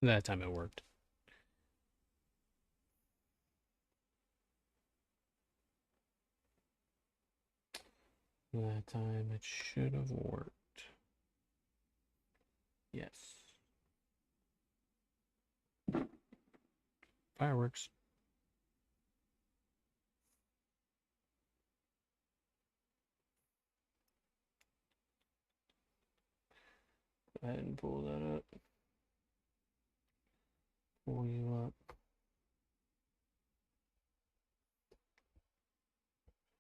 That time it worked. That time it should have worked. Yes. Fireworks. Go ahead and pull that up. Pull you up.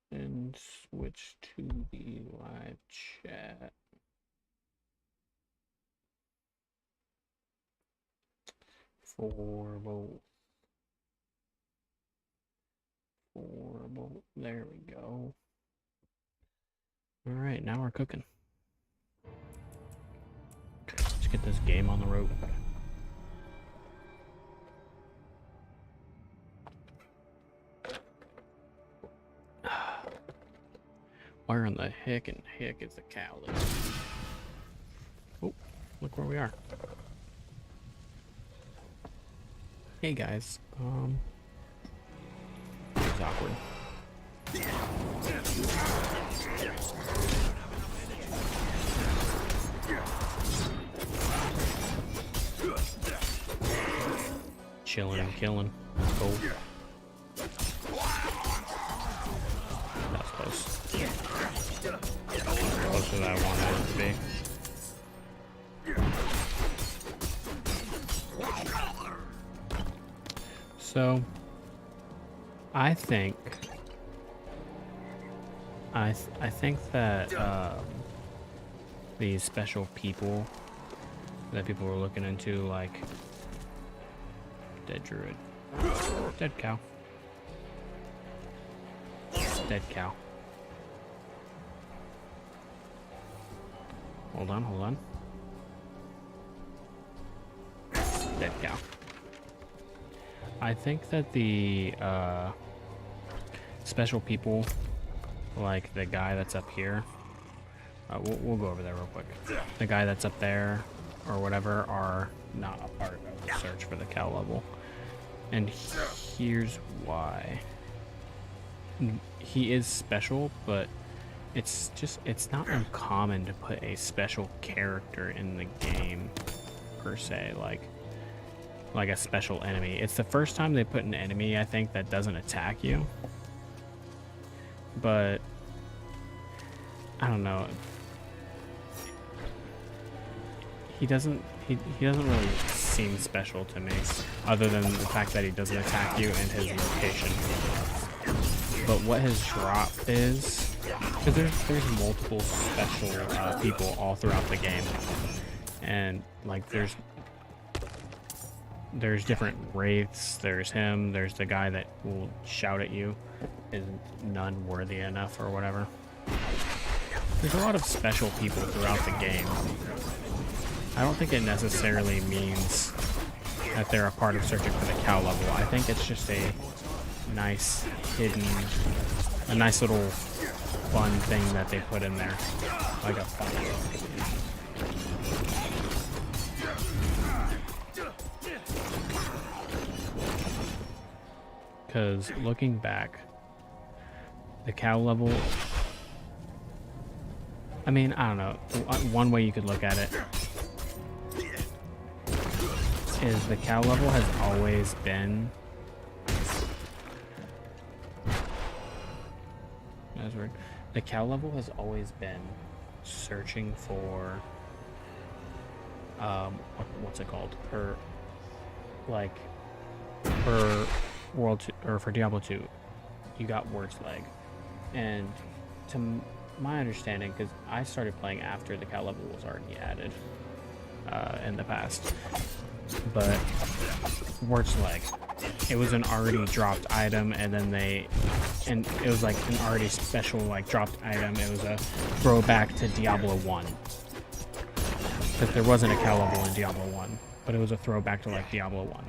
And switch to the live chat. For both. For both. There we go. Alright, now we're cooking. Let's get this game on the road. Where in the heck is the cow? Oh, look where we are. Hey guys, it was awkward. Chilling and killing. Oh. That's close. Closer than I wanted it to be. So, I think that these special people that people were looking into, like dead druid, dead cow, dead cow. Hold on. Dead cow. I think that the special people, like the guy that's up here, we'll go over there real quick. The guy that's up there, or whatever, are not a part of the search for the cow level. And here's why. He is special, but it's not uncommon to put a special character in the game, per se, like a special enemy. It's the first time they put an enemy, I think, that doesn't attack you. But I don't know. He doesn't really seem special to me, other than the fact that he doesn't attack you and his location. But what his drop is, because there's multiple special people all throughout the game, and like there's different wraiths. There's him. There's the guy that will shout at you, is none worthy enough or whatever. There's a lot of special people throughout the game. I don't think it necessarily means that they're a part of searching for the cow level. I think it's just a nice hidden, a nice little fun thing that they put in there, like a fun. Because looking back, the cow level, I mean, I don't know, one way you could look at it is the cow level has always been, that's weird, the cow level has always been searching for, what's it called, per World 2, or for Diablo 2, you got Worst Leg. And to my understanding, because I started playing after the cow level was already added in the past, but Worst Leg, it was an already dropped item, and then it was like an already special like dropped item. It was a throwback to Diablo 1, because there wasn't a cow level in Diablo 1, but it was a throwback to like Diablo 1.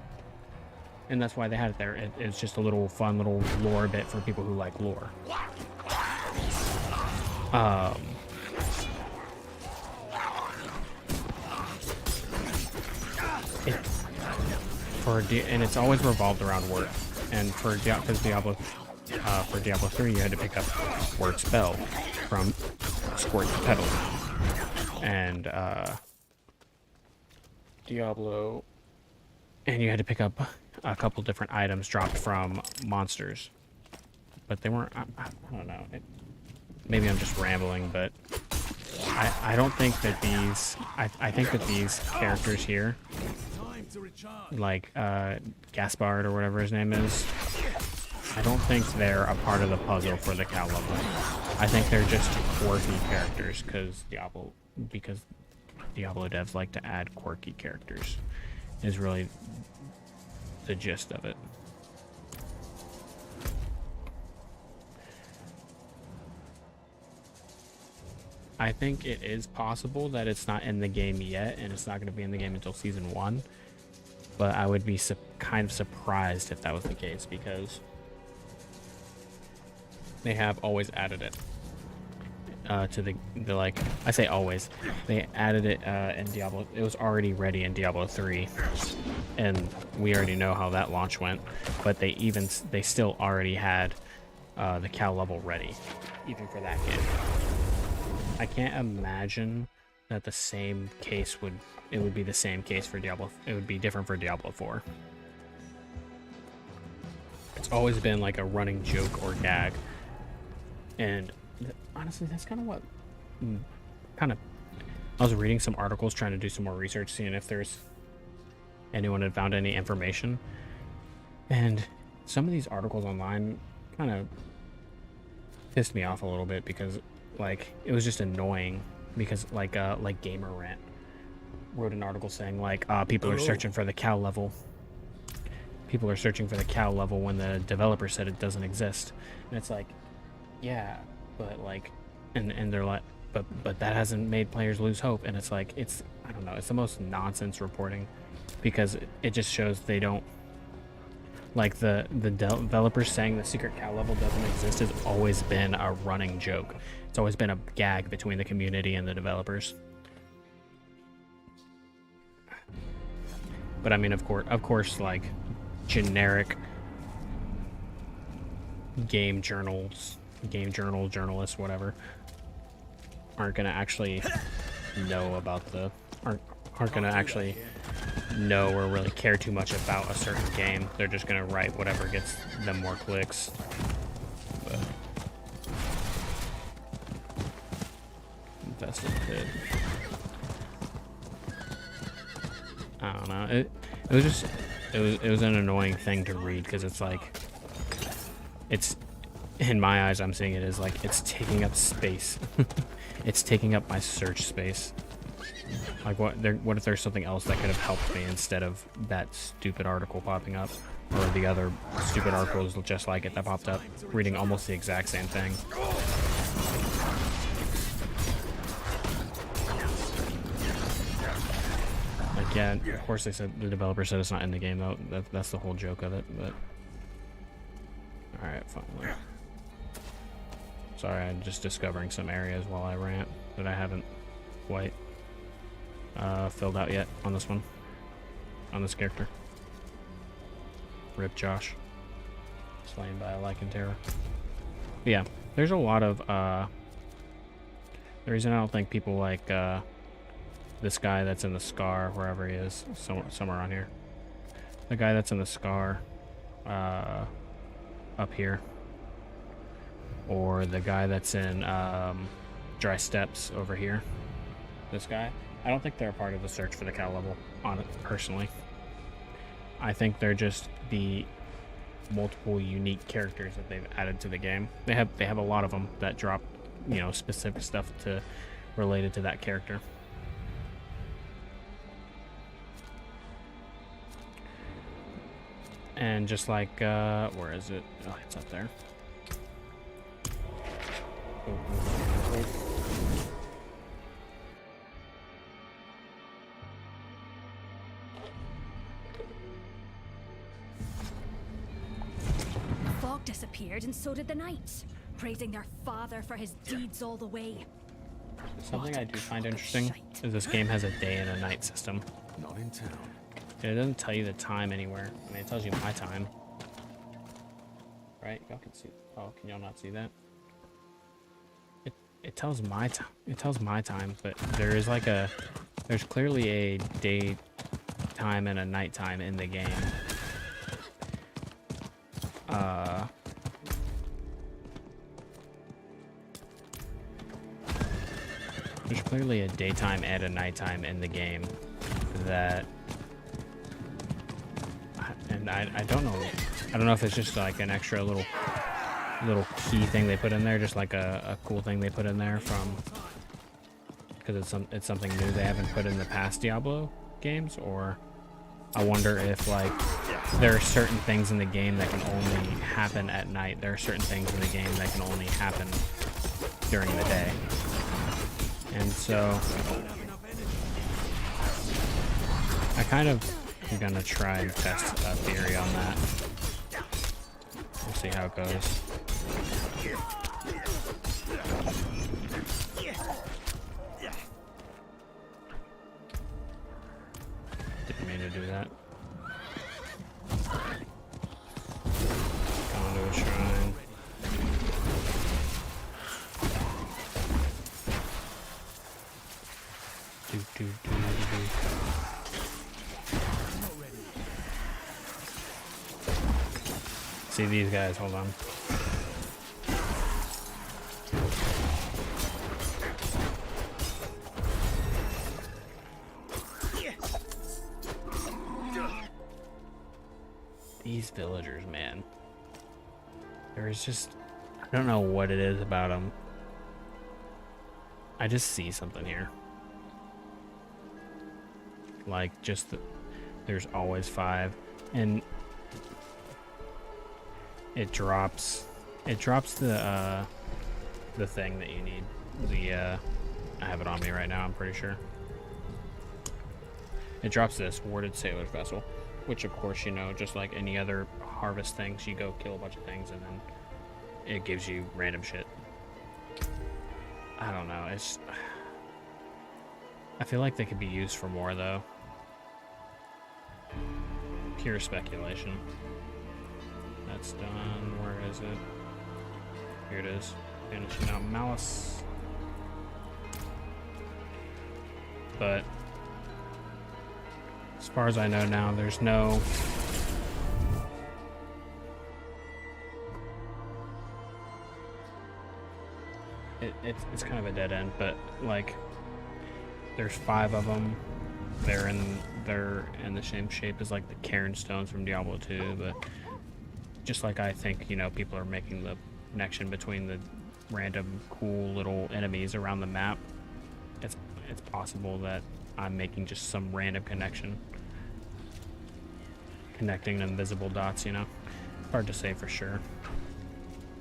And that's why they had it there. It's just a little fun little lore bit for people who like lore. and it's always revolved around word. And because Diablo, for Diablo 3, you had to pick up word spell from squirt to petal, and Diablo, and you had to pick up a couple different items dropped from monsters, but they weren't. I don't know. Maybe I'm just rambling, but I don't think that these. I think that these characters here, like Gaspard or whatever his name is, I don't think they're a part of the puzzle for the cow level. I think they're just quirky characters because Diablo devs like to add quirky characters. Is really the gist of it. I think it is possible that it's not in the game yet, and it's not going to be in the game until Season 1. But I would be kind of surprised if that was the case, because they have always added it to the like, I say always. They added it in Diablo. It was already ready in Diablo 3, and we already know how that launch went. But they still already had the cow level ready, even for that game. I can't imagine that the same case would be the same case for Diablo. It would be different for Diablo 4. It's always been like a running joke or gag, and honestly, that's kind of what I was reading some articles, trying to do some more research, seeing if there's anyone had found any information, and some of these articles online kind of pissed me off a little bit, because like it was just annoying, because like Gamer Rant wrote an article saying like people are searching for the cow level. People are searching for the cow level when the developer said it doesn't exist. And it's like, yeah, but like, and they're like, but that hasn't made players lose hope. And it's like, I don't know, it's the most nonsense reporting, because it just shows they don't, like the developers saying the secret cow level doesn't exist has always been a running joke. It's always been a gag between the community and the developers. But I mean, of course, like generic game journalists, whatever, aren't gonna actually know about aren't gonna actually know or really care too much about a certain game. They're just gonna write whatever gets them more clicks. But infested pit. I don't know. It was an annoying thing to read, because it's like, it's, in my eyes, I'm seeing it as like it's taking up space. It's taking up my search space. Like what if there's something else that could have helped me instead of that stupid article popping up, or the other stupid articles just like it that popped up, reading almost the exact same thing. Like, yeah, of course they said, the developer said it's not in the game though. That's the whole joke of it. But all right, finally. Sorry, I'm just discovering some areas while I rant that I haven't quite filled out yet on this one, on this character. Rip Josh, slain by a Lycanterra. But yeah, there's a lot of the reason I don't think people like this guy that's in the Scar, wherever he is, somewhere on here. The guy that's in the Scar up here, or the guy that's in Dry Steppes over here. This guy, I don't think they're a part of the search for the cow level, on it personally. I think they're just the multiple unique characters that they've added to the game. They have a lot of them that drop, you know, specific stuff related to that character. And just like where is it? Oh, it's up there. Fog disappeared, and so did the knights, praising their father for his deeds all the way. Something I do find interesting is this game has a day and a night system. Not in town. It doesn't tell you the time anywhere. I mean, it tells you my time. Right? Y'all can see. Oh, can y'all not see that? It tells my time. It tells my time, but there is like a. There's clearly a daytime and a nighttime in the game. There's clearly a daytime and a nighttime in the game that, and I don't know. I don't know if it's just like an extra little key thing they put in there, just like a cool thing they put in there from, because it's something new they haven't put in the past Diablo games, or I wonder if like there are certain things in the game that can only happen at night. There are certain things in the game that can only happen during the day. And so I kind of am gonna try and test a theory on that. We'll see how it goes. Didn't mean to do that. Gone to a shrine. See these guys, hold on. These villagers, man. There is just, I don't know what it is about them. I just see something here. Like, just there's always 5, and it drops the thing that you need. I have it on me right now, I'm pretty sure. It drops this warded sailor's vessel, which of course, you know, just like any other harvest things, you go kill a bunch of things and then it gives you random shit. I don't know, I feel like they could be used for more though. Pure speculation. That's done. Where is it? Here it is. Finishing out Malice. But as far as I know now, there's no... It's kind of a dead end, but like there's 5 of them. They're in the same shape as like the Cairn stones from Diablo 2, but just like I think, you know, people are making the connection between the random cool little enemies around the map. It's possible that I'm making just some random connection, connecting invisible dots, you know. Hard to say for sure.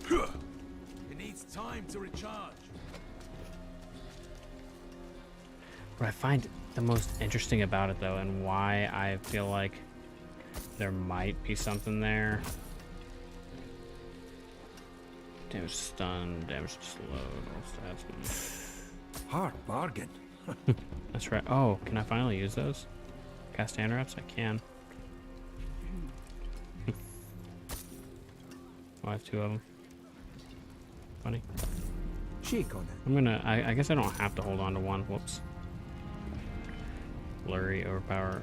It needs time to recharge. What I find the most interesting about it though, and why I feel like there might be something there. Damage stun, damage slowed, Hard bargain. That's right. Oh, can I finally use those? Cast hand wraps? I can. Oh, I have 2 of them. Funny. Shake on it. I'm gonna, I guess I don't have to hold on to one. Whoops. Blurry, overpower.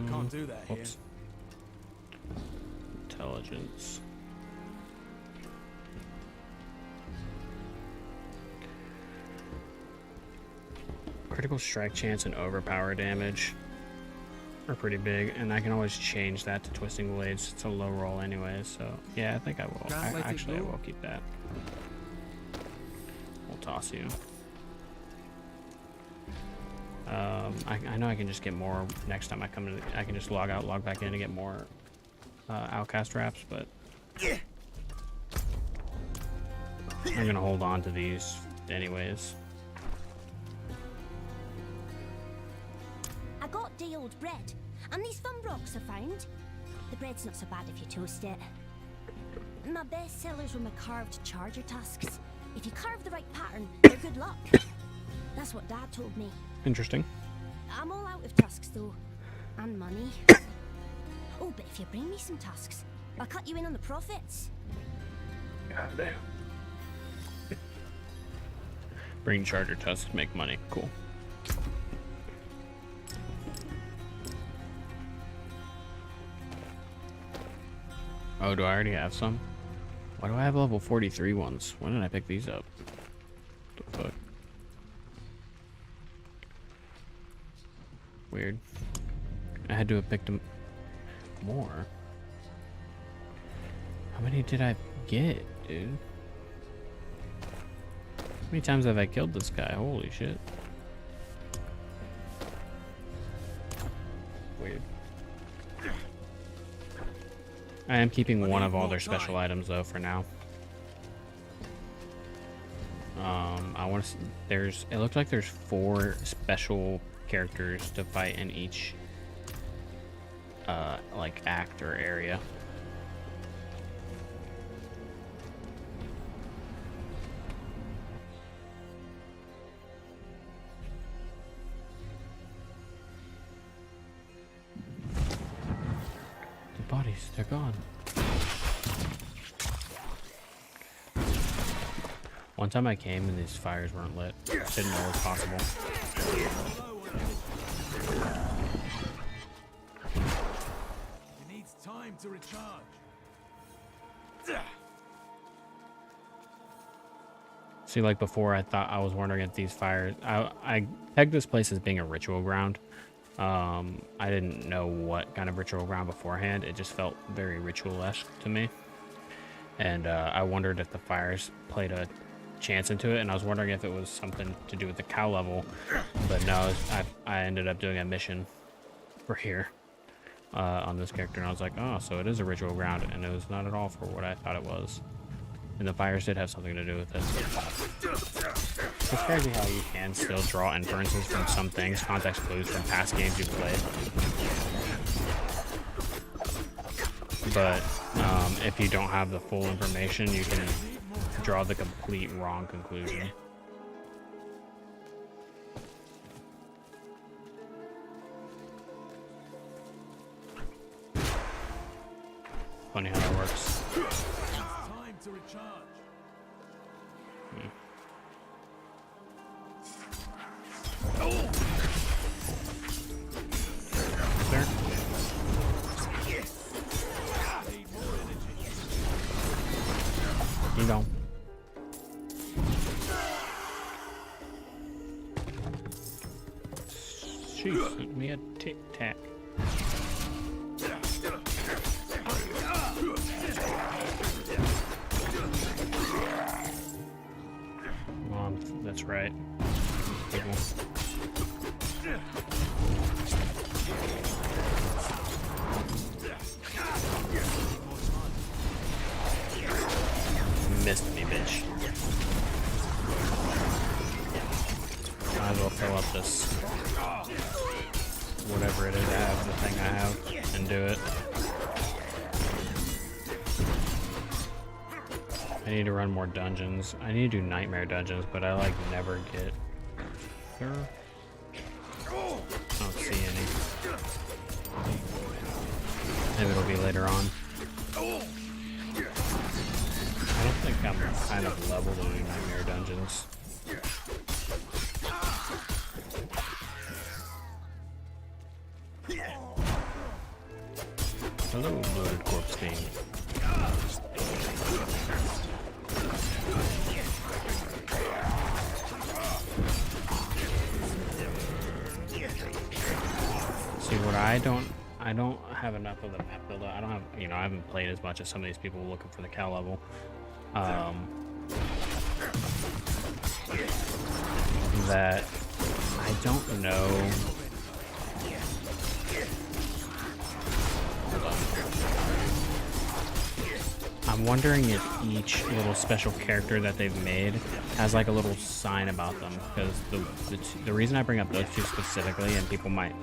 Can't do that whoops. Here. Intelligence. Critical strike chance and overpower damage are pretty big, and I can always change that to twisting blades. It's a low roll anyway, so yeah, I think I will. I will keep that. We'll toss you. I know I can just get more next time I come to. I can just log out, log back in to get more outcast wraps, but I'm gonna hold on to these anyways. I got day old bread, and these thumb rocks I found. The bread's not so bad if you toast it. My best sellers were my carved charger tusks. If you carve the right pattern, they're good luck. That's what Dad told me. Interesting. I'm all out of tusks though, and money. Oh, but if you bring me some tusks, I'll cut you in on the profits. God damn. Bring charger tusks, make money. Cool. Oh, do I already have some? Why do I have level 43 ones? When did I pick these up? What the fuck? Weird. I had to have picked them more. How many did I get, dude? How many times have I killed this guy? Holy shit. Weird. I am keeping one of all their special items though for now. I want to. There's. It looks like there's 4 special characters to fight in each, like act or area. The bodies, they're gone. One time I came and these fires weren't lit. Didn't know it was possible. It needs time to recharge. See, like before, I was wondering if these fires. I pegged this place as being a ritual ground. I didn't know what kind of ritual ground beforehand. It just felt very ritual-esque to me, and I wondered if the fires played a chance into it, and I was wondering if it was something to do with the cow level, but no, I ended up doing a mission for here on this character, and I was like, oh, so it is a ritual ground, and it was not at all for what I thought it was, and the fires did have something to do with it. It's crazy how you can still draw inferences from some things, context clues from past games you've played, but if you don't have the full information, you can draw the complete wrong conclusion. Funny how that works. Time to recharge. There. You know. She sent me a tic tac. That's right. People. Missed me, bitch. Might as well fill up this whatever it is I have, the thing I have, and do it. I need to run more dungeons. I need to do nightmare dungeons, but I like never get there. I don't see any. Maybe it'll be later on. I don't think I'm kind of level to do nightmare dungeons. Hello, bloated corpse king. See, what I don't have enough of the map builder. I don't have, I haven't played as much as some of these people looking for the cow level. That I don't know. Hold on. I'm wondering if each little special character that they've made has like a little sign about them, because the reason I bring up those two specifically, and people might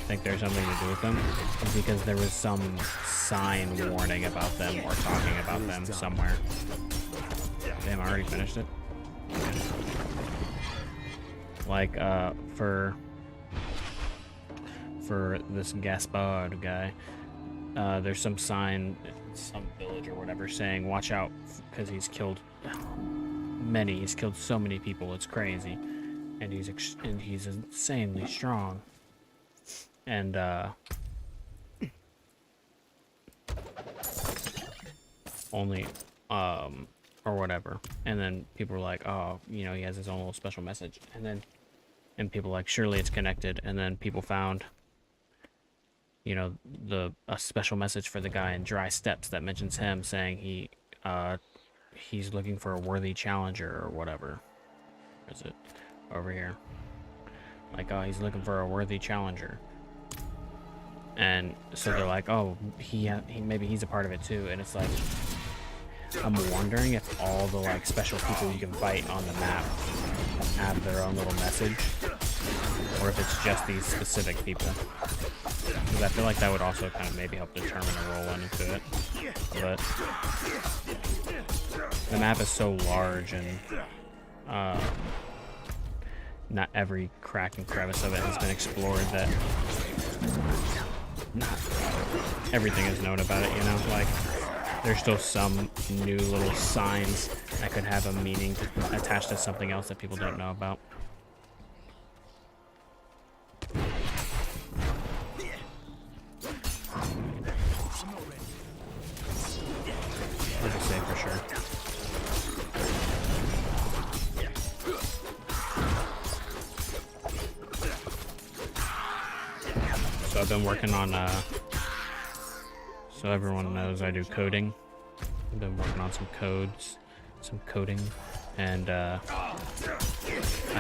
think there's something to do with them, is because there was some sign warning about them or talking about them somewhere. Damn, I already finished it. Like for this Gaspard guy, there's some sign, some village or whatever, saying watch out because he's killed many. He's killed so many people. It's crazy, and he's insanely strong. And only or whatever. And then people were like, oh, you know, he has his own little special message. And people were like, surely it's connected. And then people found, you know, a special message for the guy in Dry Steppes that mentions him, saying he's looking for a worthy challenger or whatever. Where is it? Over here. Like, oh, he's looking for a worthy challenger. And so they're like, oh, he maybe he's a part of it too. And it's like, I'm wondering if all the like special people you can fight on the map have their own little message, or if it's just these specific people. Because I feel like that would also kind of maybe help determine a roll into it. But the map is so large, and not every crack and crevice of it has been explored, that not everything is known about it, you know? Like, there's still some new little signs that could have a meaning attached to something else that people don't know about. Hard to say for sure. So I've been working on so everyone knows I do coding. I've been working on some codes, some coding, and I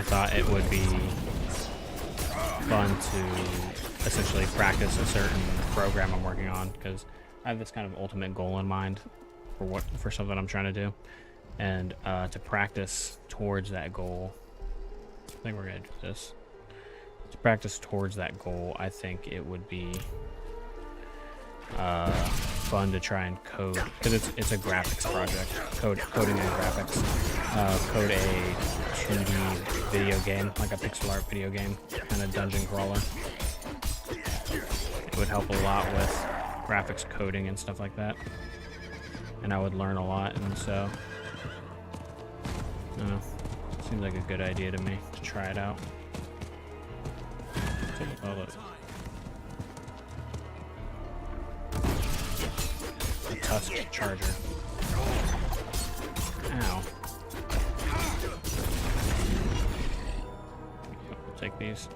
thought it would be fun to essentially practice a certain program I'm working on, because I have this kind of ultimate goal in mind for something I'm trying to do, and to practice towards that goal. I think we're gonna do this. To practice towards that goal, I think it would be fun to try and code, because it's a graphics project, coding and graphics. Code a 2D video game, like a pixel art video game, kind of dungeon crawler. It would help a lot with graphics coding and stuff like that, and I would learn a lot. And so, I don't know, seems like a good idea to me to try it out. A tusk charger. Ow. We'll take these.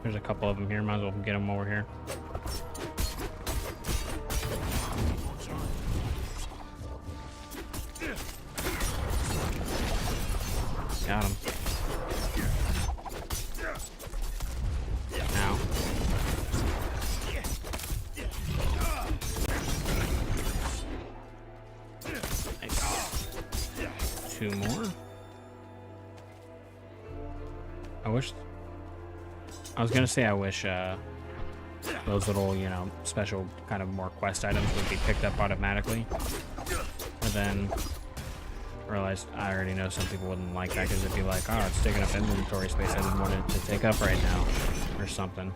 There's a couple of them here. Might as well get them while we're here. Got him. Ow. Nice. Two more. I was gonna say I wish those little, you know, special kind of more quest items would be picked up automatically. But then realized I already know some people wouldn't like that, because it'd be like, oh, it's taking up inventory space I didn't want it to take up right now, or something.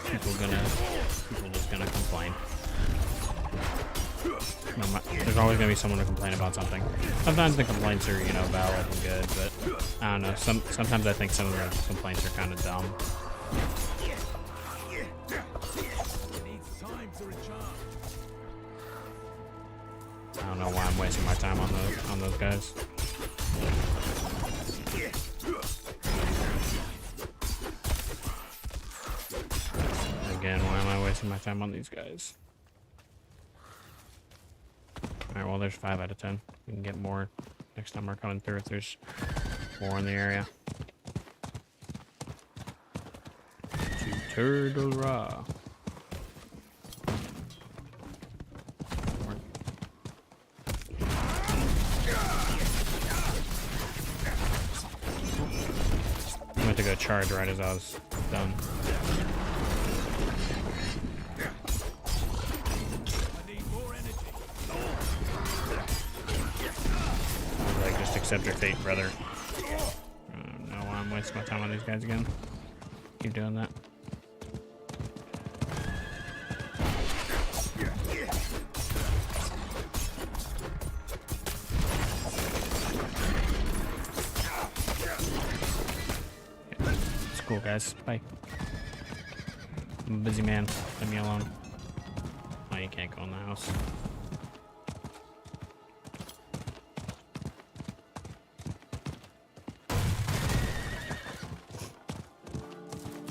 People just gonna complain. There's always gonna be someone to complain about something. Sometimes the complaints are, you know, valid and good, but I don't know. Sometimes I think some of the complaints are kind of dumb. I don't know why I'm wasting my time on those guys. Again, why am I wasting my time on these guys? Alright, well, there's 5 out of 10. We can get more next time we're coming through if there's more in the area. To Turtle Raw. I went to go charge right as I was done. accept your fate, brother. No, I'm wasting my time on these guys again. Keep doing that. It's cool, guys. Bye. I'm a busy man. Leave me alone. Oh, you can't go in the house.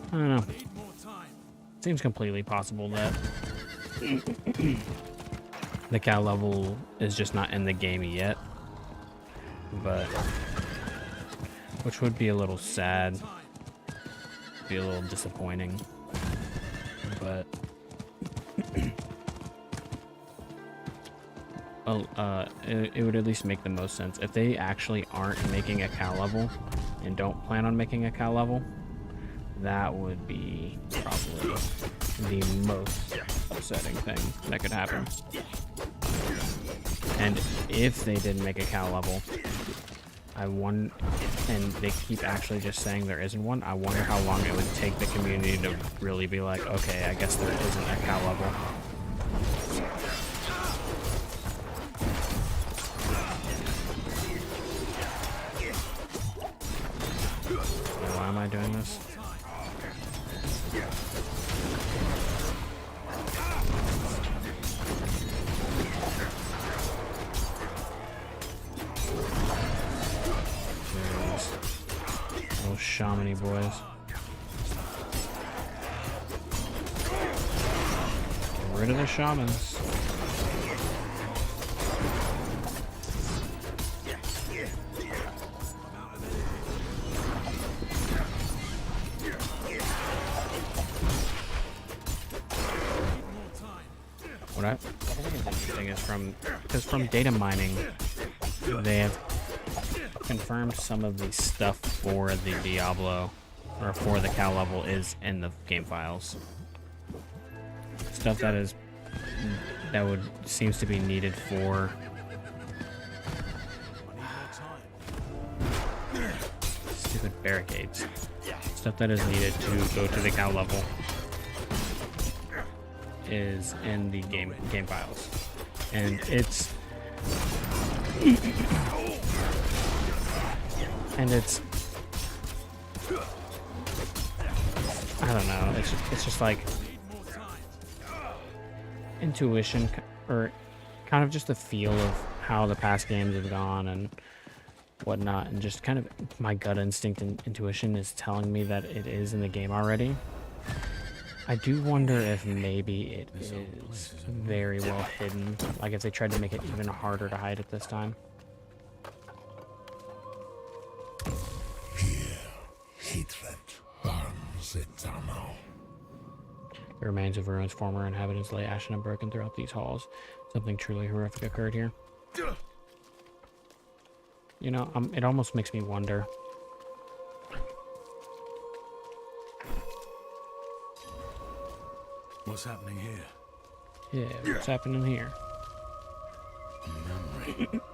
I don't know. Seems completely possible that the cow level is just not in the game yet, but which would be a little sad, be a little disappointing, but it would at least make the most sense if they actually aren't making a cow level and don't plan on making a cow level. That would be probably the most upsetting thing that could happen. And if they didn't make a cow level, and they keep actually just saying there isn't one, I wonder how long it would take the community to really be like, okay, I guess there isn't a cow level. Why am I doing this? Those shaman-y boys. Get rid of the shamans. What I think is interesting is from data mining, they have confirmed some of the stuff for the Diablo, or for the cow level, is in the game files. Stuff that seems to be needed for stupid barricades. Stuff that is needed to go to the cow level is in the game files, and it's I don't know, it's just like intuition, or kind of just the feel of how the past games have gone and whatnot, and just kind of my gut instinct and intuition is telling me that it is in the game already. I do wonder if maybe it is very well hidden, like if they tried to make it even harder to hide it this time. Hatred burns eternal. The remains of ruins former inhabitants lay ashen and broken throughout these halls. Something truly horrific occurred here. You know, it almost makes me wonder. What's happening here? Yeah, what's happening here?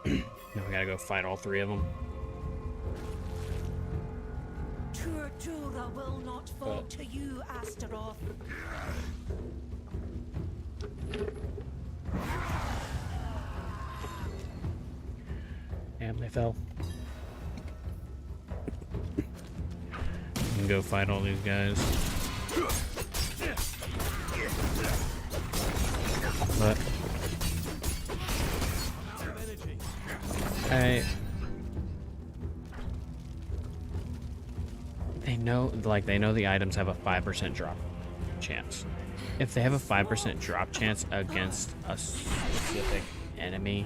Now we gotta go fight all three of them. Tortura will not fall to you, Astaroth. Damn, they fell. We can go fight all these guys. But they know the items have a 5% drop chance. If they have a 5% drop chance against a specific enemy,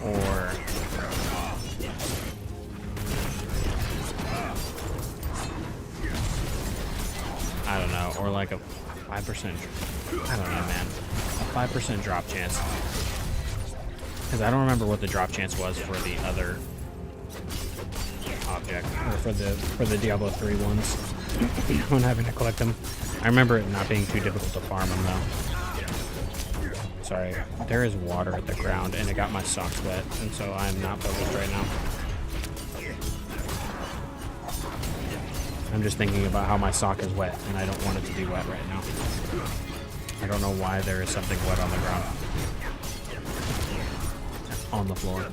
or I don't know, or like a 5%, I don't know, man, a 5% drop chance, because I don't remember what the drop chance was for the other object, or for the Diablo 3 ones when having to collect them. I remember it not being too difficult to farm them though. Sorry, there is water at the ground and it got my socks wet, and so I'm not focused right now. I'm just thinking about how my sock is wet and I don't want it to be wet right now. I don't know why there is something wet on the ground. On the floor.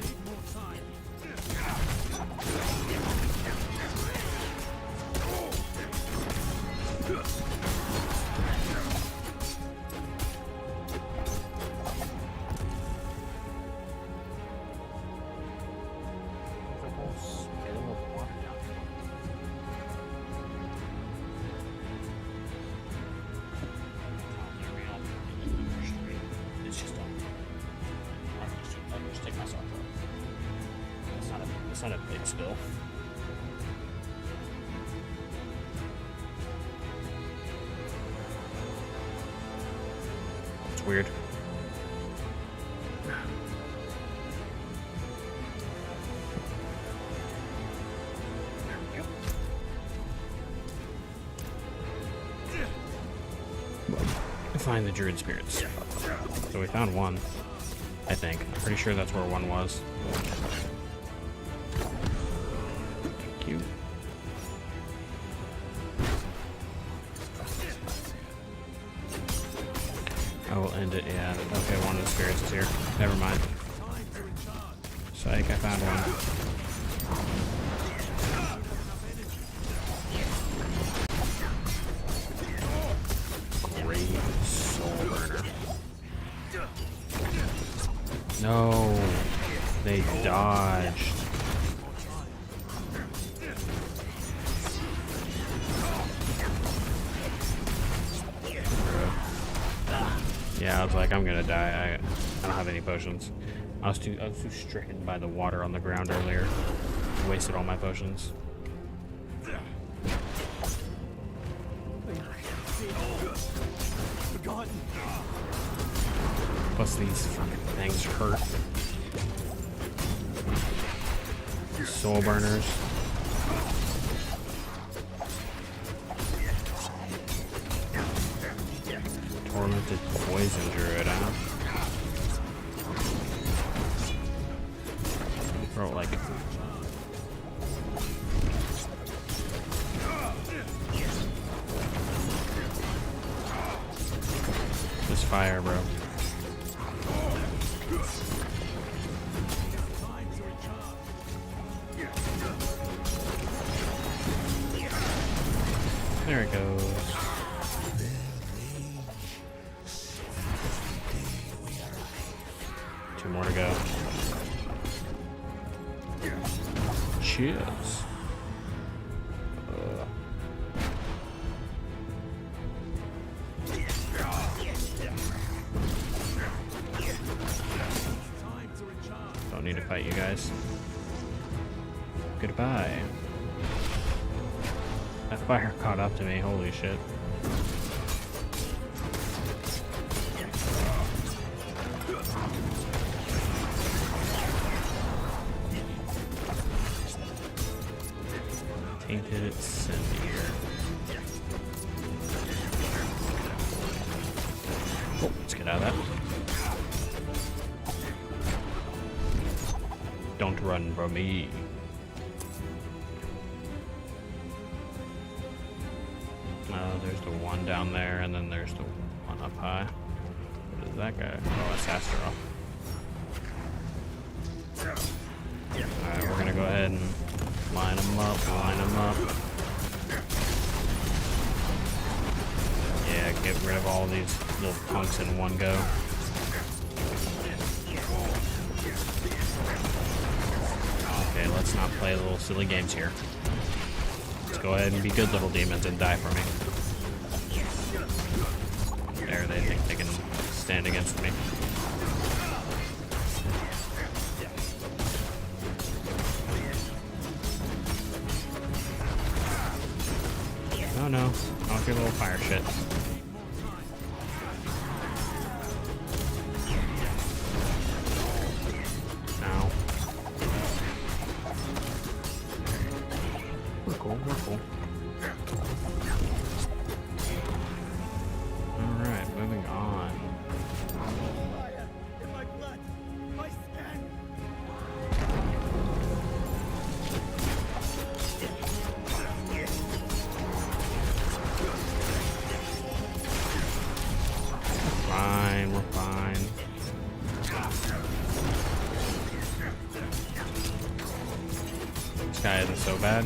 It's not a big spill. It's weird. Find the druid spirits. So we found one, I think. I'm pretty sure that's where one was. Thank you. I will end it, yeah. Okay, one of the spirits is here. Never mind. Psych, I found one. No, they dodged. Yeah, I was like, I'm gonna die. I don't have any potions. I was too stricken by the water on the ground earlier. Wasted all my potions. Plus these fucking things hurt. Soul burners. Tormented poison druid, huh? Throw it like it. This fire, bro. There it goes. Two more to go. Cheers. Don't need to fight you guys. Goodbye. That fire caught up to me, holy shit. Tainted incendiary. Oh, let's get out of that. Don't run from me. There's the one down there, and then there's the one up high. What is that guy? Oh, that's Astaroth. Alright, we're gonna go ahead and line them up, line them up. Yeah, get rid of all these little punks in one go. Okay, let's not play little silly games here. Let's go ahead and be good little demons and die for me. There, they think they can stand against me. Oh no, off your little fire shit. Ow. We're cool, we're cool. Alright, moving on. so bad.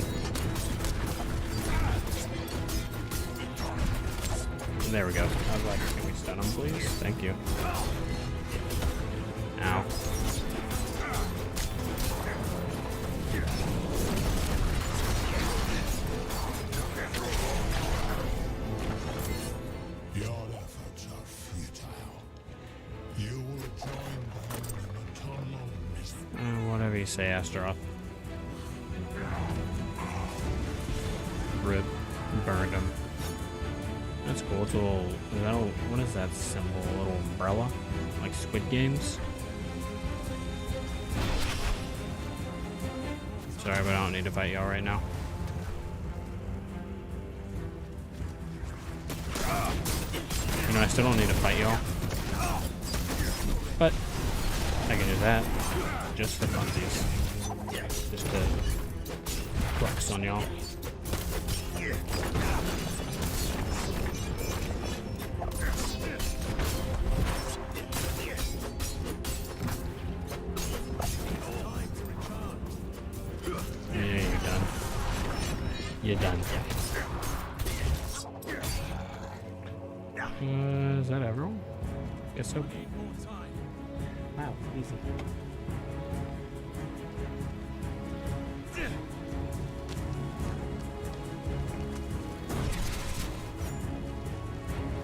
There we go. I was like, can we stun him, please? Thank you. Ow. Your efforts are futile. You will join them in the tunnel mystery. Whatever you say, Astaroth. Rip. Burned him. That's cool. It's a little. Is that a, what is that symbol? A little umbrella? Like Squid Games? Sorry, but I don't need to fight y'all right now. You know, I still don't need to fight y'all. But I can do that just for funsies. Just to flex on y'all. Yeah, you're done. You're done. Is that everyone? Guess so. Wow, easy.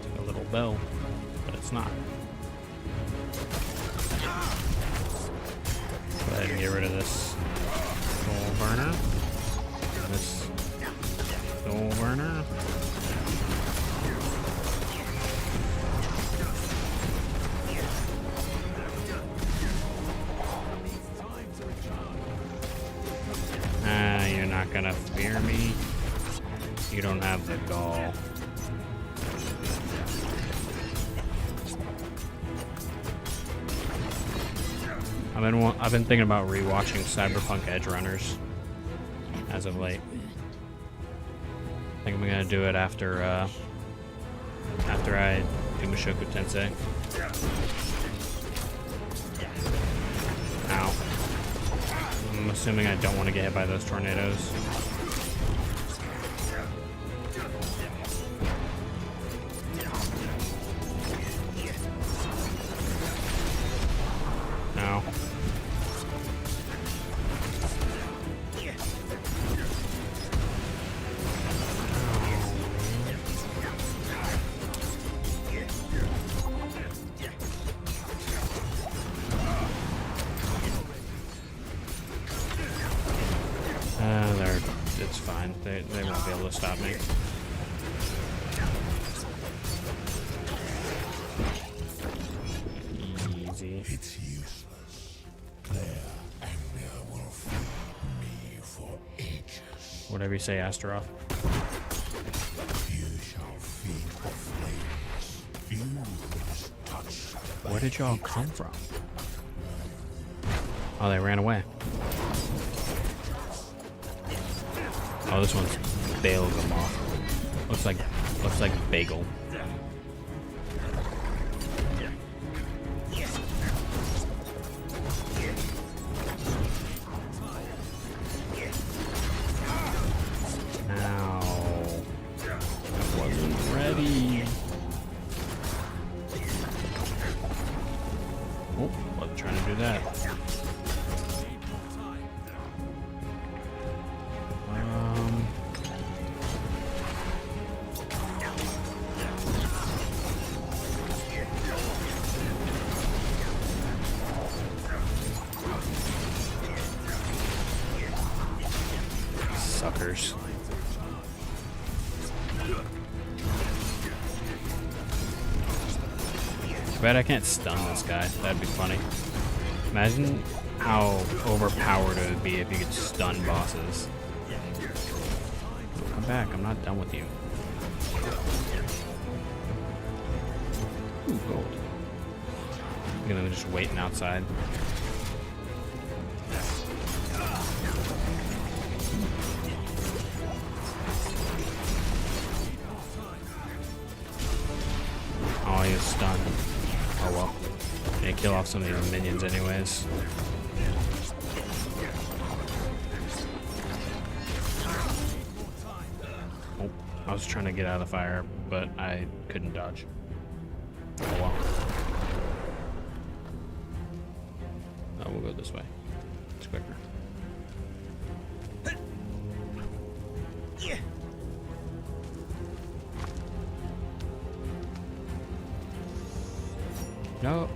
Took a little bell, but it's not. Go ahead and get rid of this soul burner. This soul burner. You're not gonna fear me. You don't have the gall. I've been thinking about rewatching Cyberpunk Edge Runners as of late. I think I'm gonna do it after I do Mushoku Tensei. Ow. I'm assuming I don't want to get hit by those tornadoes. No. It's fine. They won't be able to stop me. Easy. It's useless. Their anger will feed me for ages. Whatever you say, Astaroth. You shall feed the flames. You must touch the Where did y'all come from? Oh, they ran away. Oh, this one's bailed them off. Looks like bagel. Ow. I wasn't ready. Oh, wasn't trying to do that. Suckers. Too bad I can't stun this guy. That'd be funny. Imagine how overpowered it would be if you could stun bosses. Come back. I'm not done with you. Ooh, gold. I'm gonna just waiting outside. Oh, he was stunned. Oh well. Gonna kill off some of these minions anyways. I was trying to get out of the fire, but I couldn't dodge. Oh well. Oh, we'll go this way. It's quicker. No.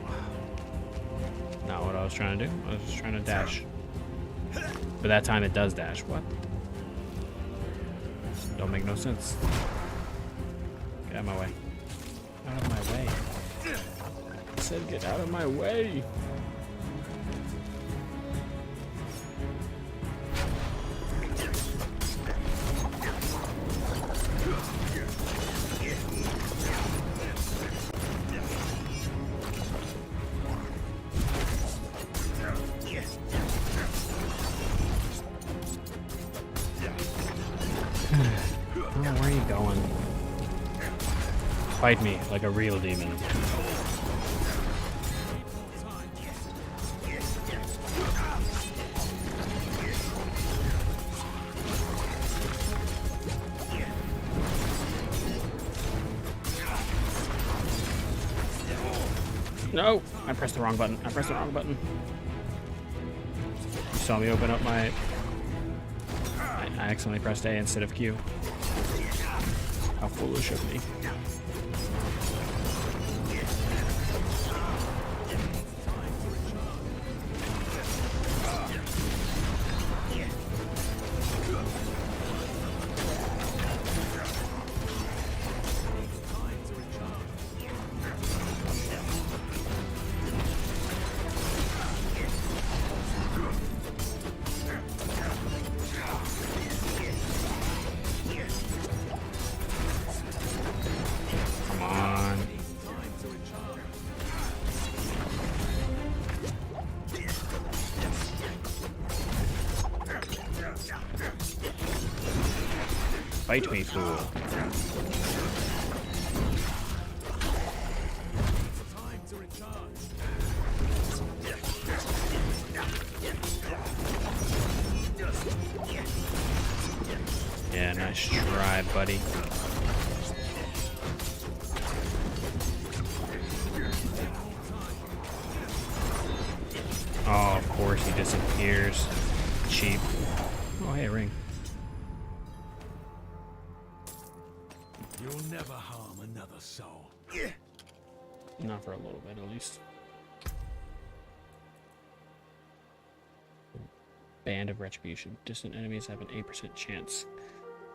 Not what I was trying to do. I was just trying to dash. But that time it does dash. What? Don't make no sense. Get out of my way. Out of my way. I said get out of my way. Oh, where are you going? Fight me like a real demon. No! I pressed the wrong button. I pressed the wrong button. You saw me open up my... I accidentally pressed A instead of Q. How foolish of me. Come on. Fight me, fool. Time to recharge. Yeah, nice try, buddy. Oh, of course he disappears. Cheap. Oh, hey, ring. You'll never harm another soul. Not for a little bit, at least. Band of Retribution. Distant enemies have an 8% chance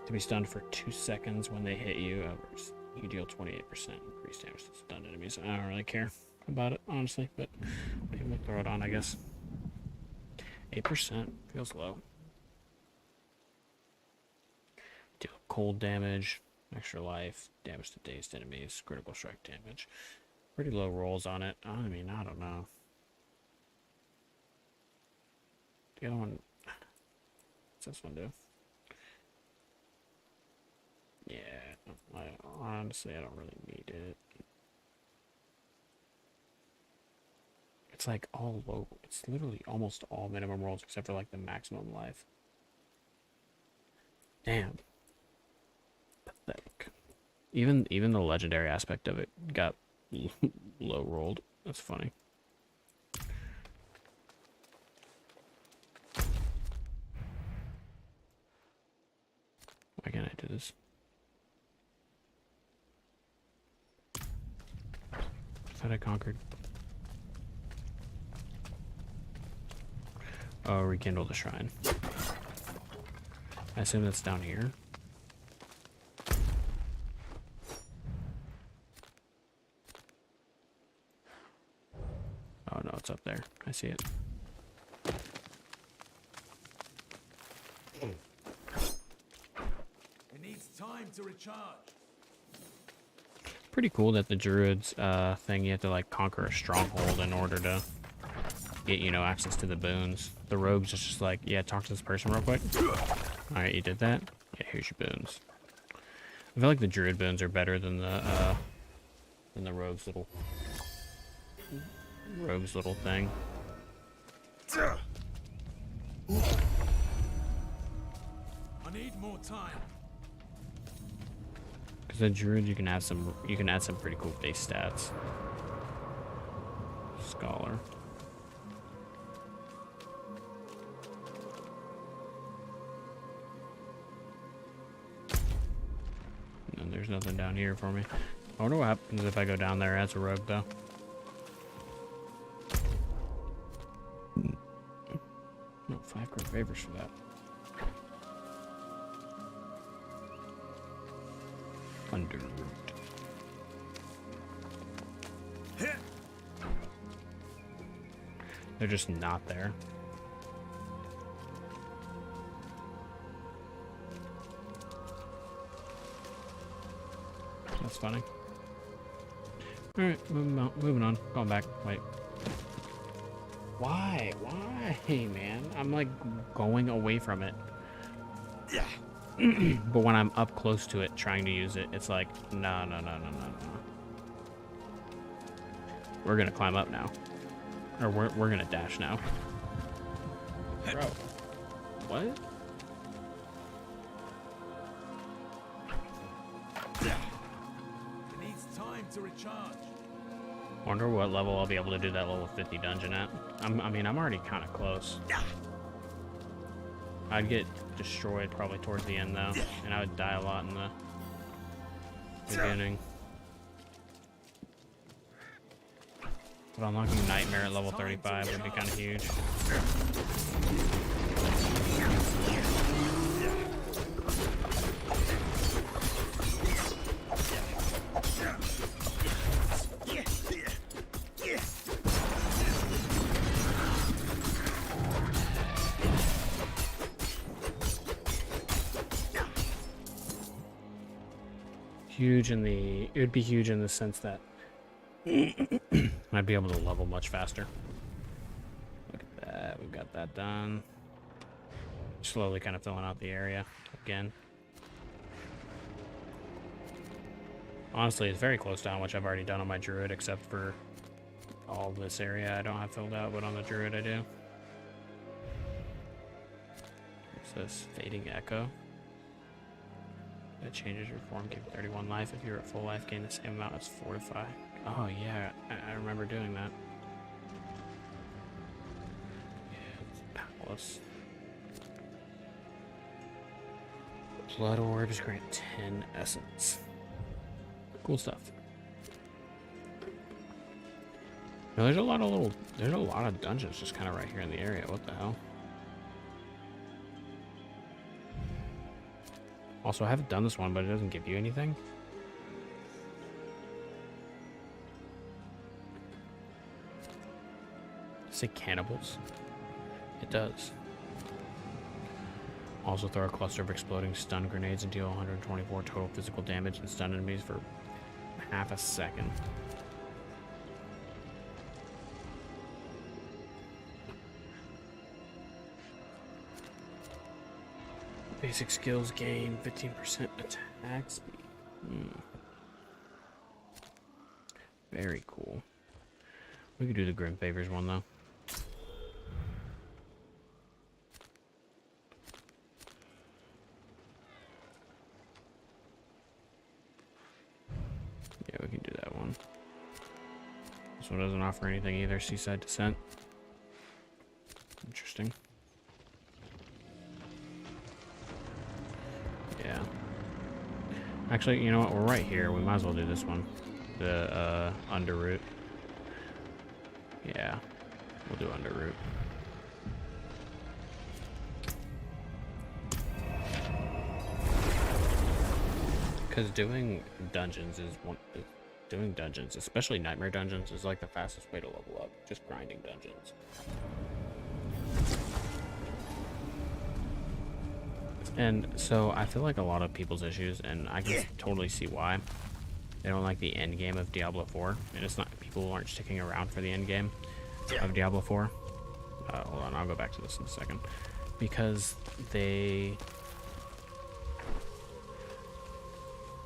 to be stunned for 2 seconds when they hit you. You deal 28% increased damage to stunned enemies. I don't really care about it, honestly, but we'll throw it on, I guess. 8% feels low. Deal cold damage, extra life, damage to dazed enemies, critical strike damage. Pretty low rolls on it. I mean, I don't know. The other one, what's this one do? Yeah, honestly, I don't really need it. It's like all low. It's literally almost all minimum rolls except for like the maximum life. Damn. Pathetic. Even the legendary aspect of it got low rolled. That's funny. Why can't I do this? I thought I conquered. Oh, rekindle the shrine. I assume that's down here. Oh no, it's up there. I see it. It needs time to recharge. Pretty cool that the druids thing, you have to like conquer a stronghold in order to get, you know, access to the boons. The rogues is just like, yeah, talk to this person real quick. Alright, you did that? Yeah, here's your boons. I feel like the druid boons are better than the rogue's little thing. I need more time. Because the druid, you can add some pretty cool base stats. Scholar. And there's nothing down here for me. I wonder what happens if I go down there as a rogue, though. No, 5 great favors for that. Underroot. They're just not there. That's funny. Alright, moving on. Going back. Wait. Why? Why, man? I'm like going away from it. But when I'm up close to it trying to use it, it's like, no. We're gonna climb up now. Or we're gonna dash now. Bro. What? It needs time to recharge. Wonder what level I'll be able to do that level 50 dungeon at. I mean, I'm already kind of close. I'd get destroyed probably towards the end though, and I would die a lot in the beginning. But unlocking Nightmare at level 35 would be kind of huge. Huge in the, it would be huge in the sense that I'd be able to level much faster. Look at that, we've got that done. Slowly kind of filling out the area again. Honestly, it's very close to how much I've already done on my druid, except for all this area I don't have filled out, but on the druid I do. What's this? Fading Echo. That changes your form, give 31 life. If you're at full life, gain the same amount as Fortify. Oh yeah, I remember doing that. Yeah, Palace. Blood orbs grant 10 essence. Cool stuff. Now, there's a lot of dungeons just kind of right here in the area. What the hell? Also, I haven't done this one, but it doesn't give you anything. Does it say cannibals? It does. Also throw a cluster of exploding stun grenades and deal 124 total physical damage and stun enemies for half a second. Basic skills gain 15% attack speed. Very cool. We could do the Grim Favors one though. Yeah, we can do that one. This one doesn't offer anything either. Seaside Descent. Interesting. Yeah. Actually, you know what? We're right here. We might as well do this one. The Underroot. Yeah. We'll do Underroot. Because doing dungeons, especially nightmare dungeons, is like the fastest way to level up. Just grinding dungeons. And so I feel like a lot of people's issues, and I can totally see why, they don't like the end game of Diablo 4. And it's not, people aren't sticking around for the end game of Diablo 4. Hold on, I'll go back to this in a second. Because they...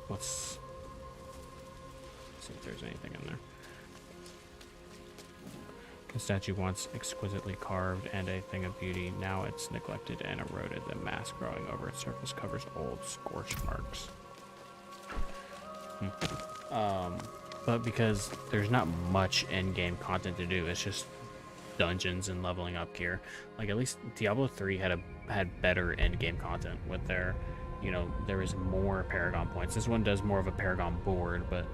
Let's see if there's anything in there. The statue once exquisitely carved and a thing of beauty, now it's neglected and eroded. The mass growing over its surface covers old scorch marks. But because there's not much in-game content to do, it's just dungeons and leveling up gear. Like at least Diablo 3 had better in-game content with their, you know, there was more Paragon points. This one does more of a Paragon board, but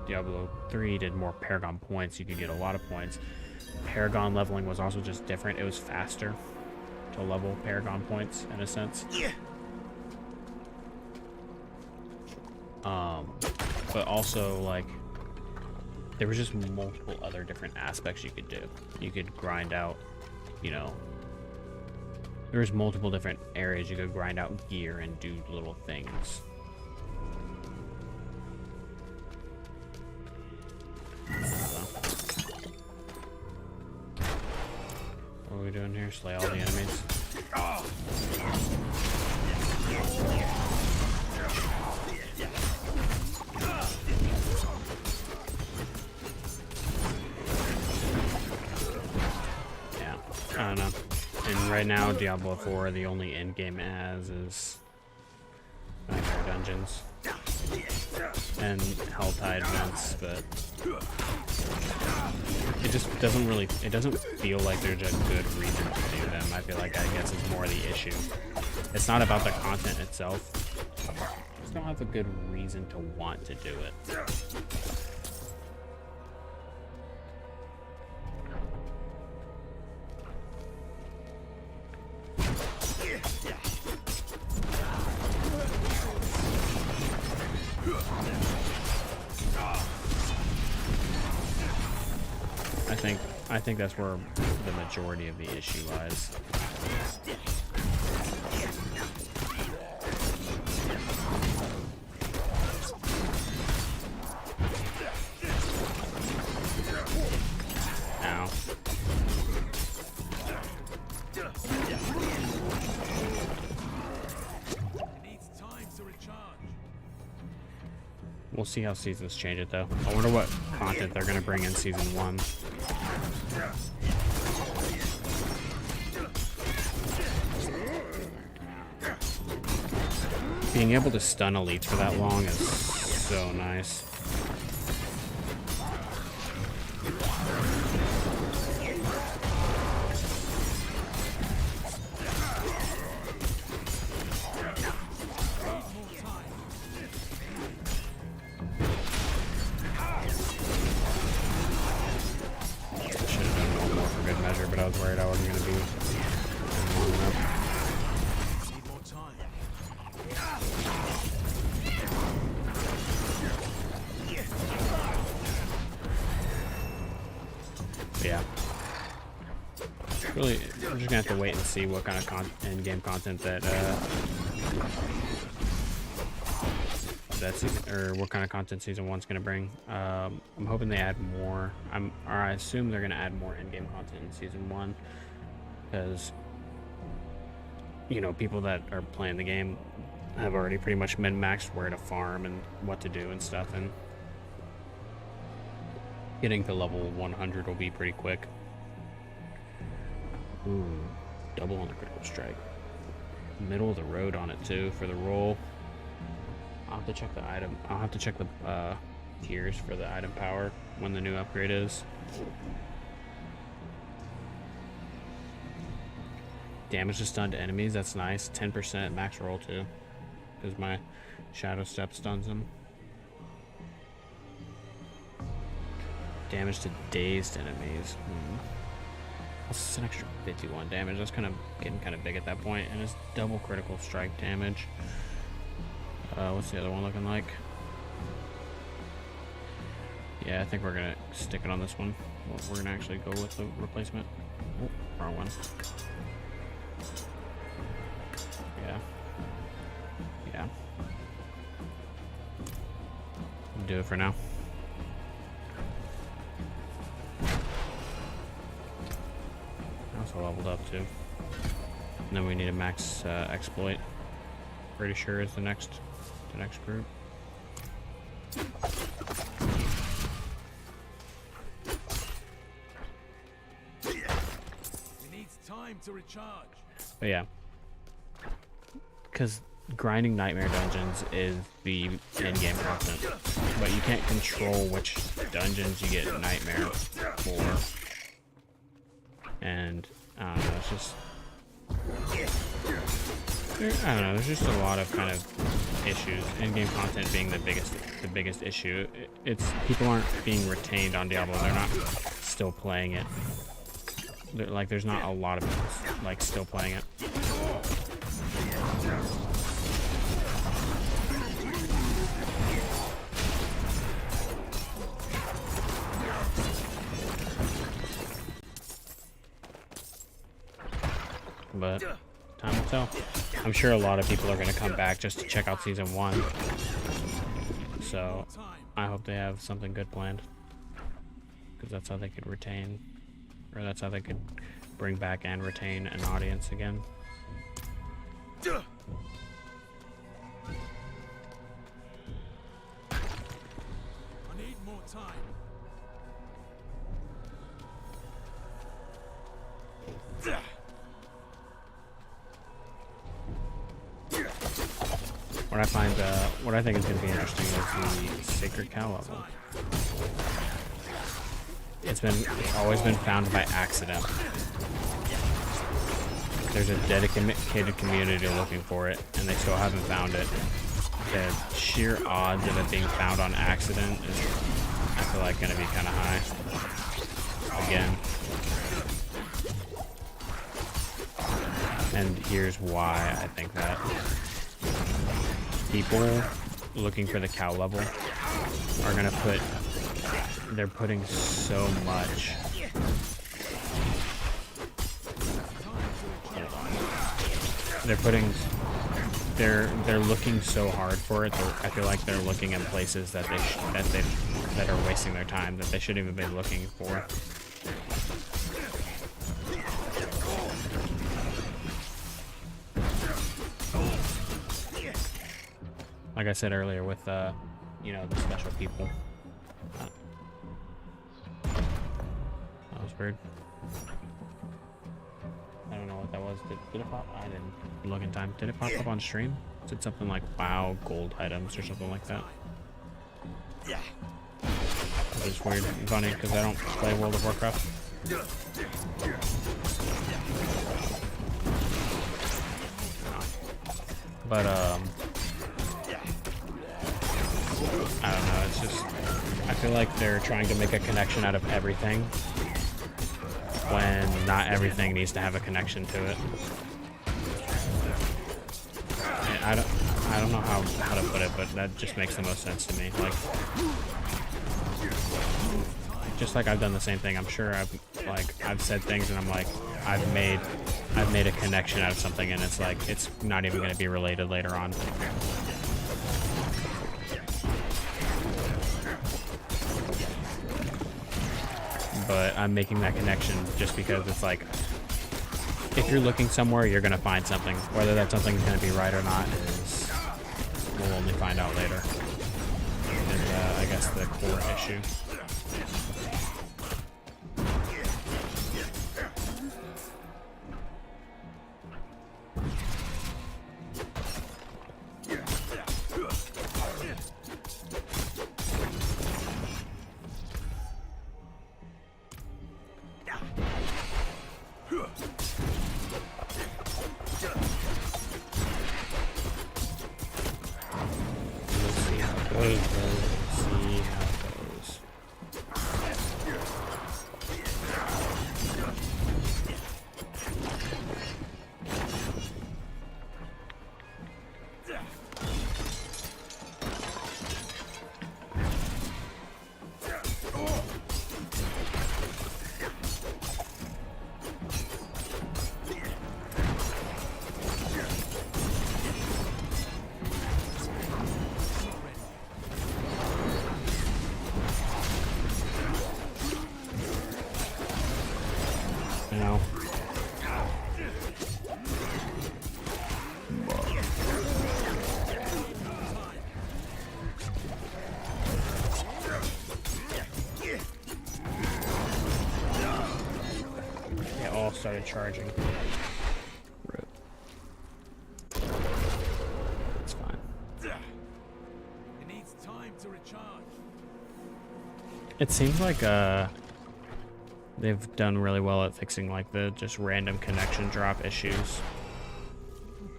Diablo 3 did more Paragon points. You could get a lot of points. Paragon leveling was also just different. It was faster to level Paragon points in a sense. But also like there was just multiple other different aspects you could do. You could grind out, you know, there was multiple different areas you could grind out gear and do little things. What are we doing here? Slay all the enemies. Yeah, I don't know. And right now, Diablo 4, the only endgame it has is Nightmare Dungeons and Helltide events, but it just doesn't really, it doesn't feel like there's a good reason to do them. I feel like, I guess, is more the issue. It's not about the content itself. Just don't have a good reason to want to do it. I think that's where the majority of the issue lies. Ow. We'll see how seasons change it though. I wonder what content they're gonna bring in season 1. Being able to stun elites for that long is so nice. But I was worried I wasn't going to be long enough. Yeah. Really, we're just going to have to wait and see what kind of in-game content that that season, or what kind of content season 1's going to bring. I'm hoping they add more. I assume they're going to add more in-game content in season 1, because, you know, people that are playing the game have already pretty much min-maxed where to farm and what to do and stuff, and getting to level 100 will be pretty quick. Ooh, double on the critical strike. Middle of the road on it too for the roll. I'll have to check the item. I'll have to check the tiers for the item power when the new upgrade is. Damage to stunned enemies, that's nice. 10% max roll too, because my shadow step stuns them. Damage to dazed enemies. That's an extra 51 damage. That's getting kind of big at that point, and it's double critical strike damage. What's the other one looking like? Yeah, I think we're gonna stick it on this one. Well, we're gonna actually go with the replacement. Oh, wrong one. Yeah. Yeah. We'll do it for now. I also leveled up too. And then we need a max exploit. Pretty sure is the next group. It needs time to recharge. But yeah, because grinding nightmare dungeons is the in-game content, but you can't control which dungeons you get nightmare for. And I don't know, it's just, I don't know, there's just a lot of kind of issues. In-game content being the biggest issue. It's people aren't being retained on Diablo. They're not still playing it. Like, there's not a lot of people like still playing it. But time will tell. I'm sure a lot of people are going to come back just to check out season 1. So I hope they have something good planned, because that's how they could retain, or that's how they could bring back and retain an audience again. I need more time. What I think is going to be interesting is the Sacred Cow level. It's always been found by accident. There's a dedicated community looking for it, and they still haven't found it. The sheer odds of it being found on accident is, I feel like, going to be kind of high. Again. And here's why I think that. People looking for the cow level are going to they're putting so much. They're looking so hard for it. I feel like they're looking in places that that are wasting their time, that they shouldn't even be looking for. Like I said earlier, with you know, the special people. That was weird. I don't know what that was. Did it pop? I didn't look in time. Did it pop up on stream? Is it something like WoW gold items or something like that? Yeah. It's weird and funny because I don't play World of Warcraft. But I don't know, it's just, I feel like they're trying to make a connection out of everything when not everything needs to have a connection to it. And I don't know how to put it, but that just makes the most sense to me. Like, just like I've done the same thing. I'm sure I've said things and I'm like, I've made a connection out of something, and it's like, it's not even going to be related later on. But I'm making that connection just because it's like, if you're looking somewhere, you're going to find something. Whether that something's going to be right or not is, we'll only find out later. And I guess the core issue. Started charging. recharge. It seems like they've done really well at fixing like the just random connection drop issues.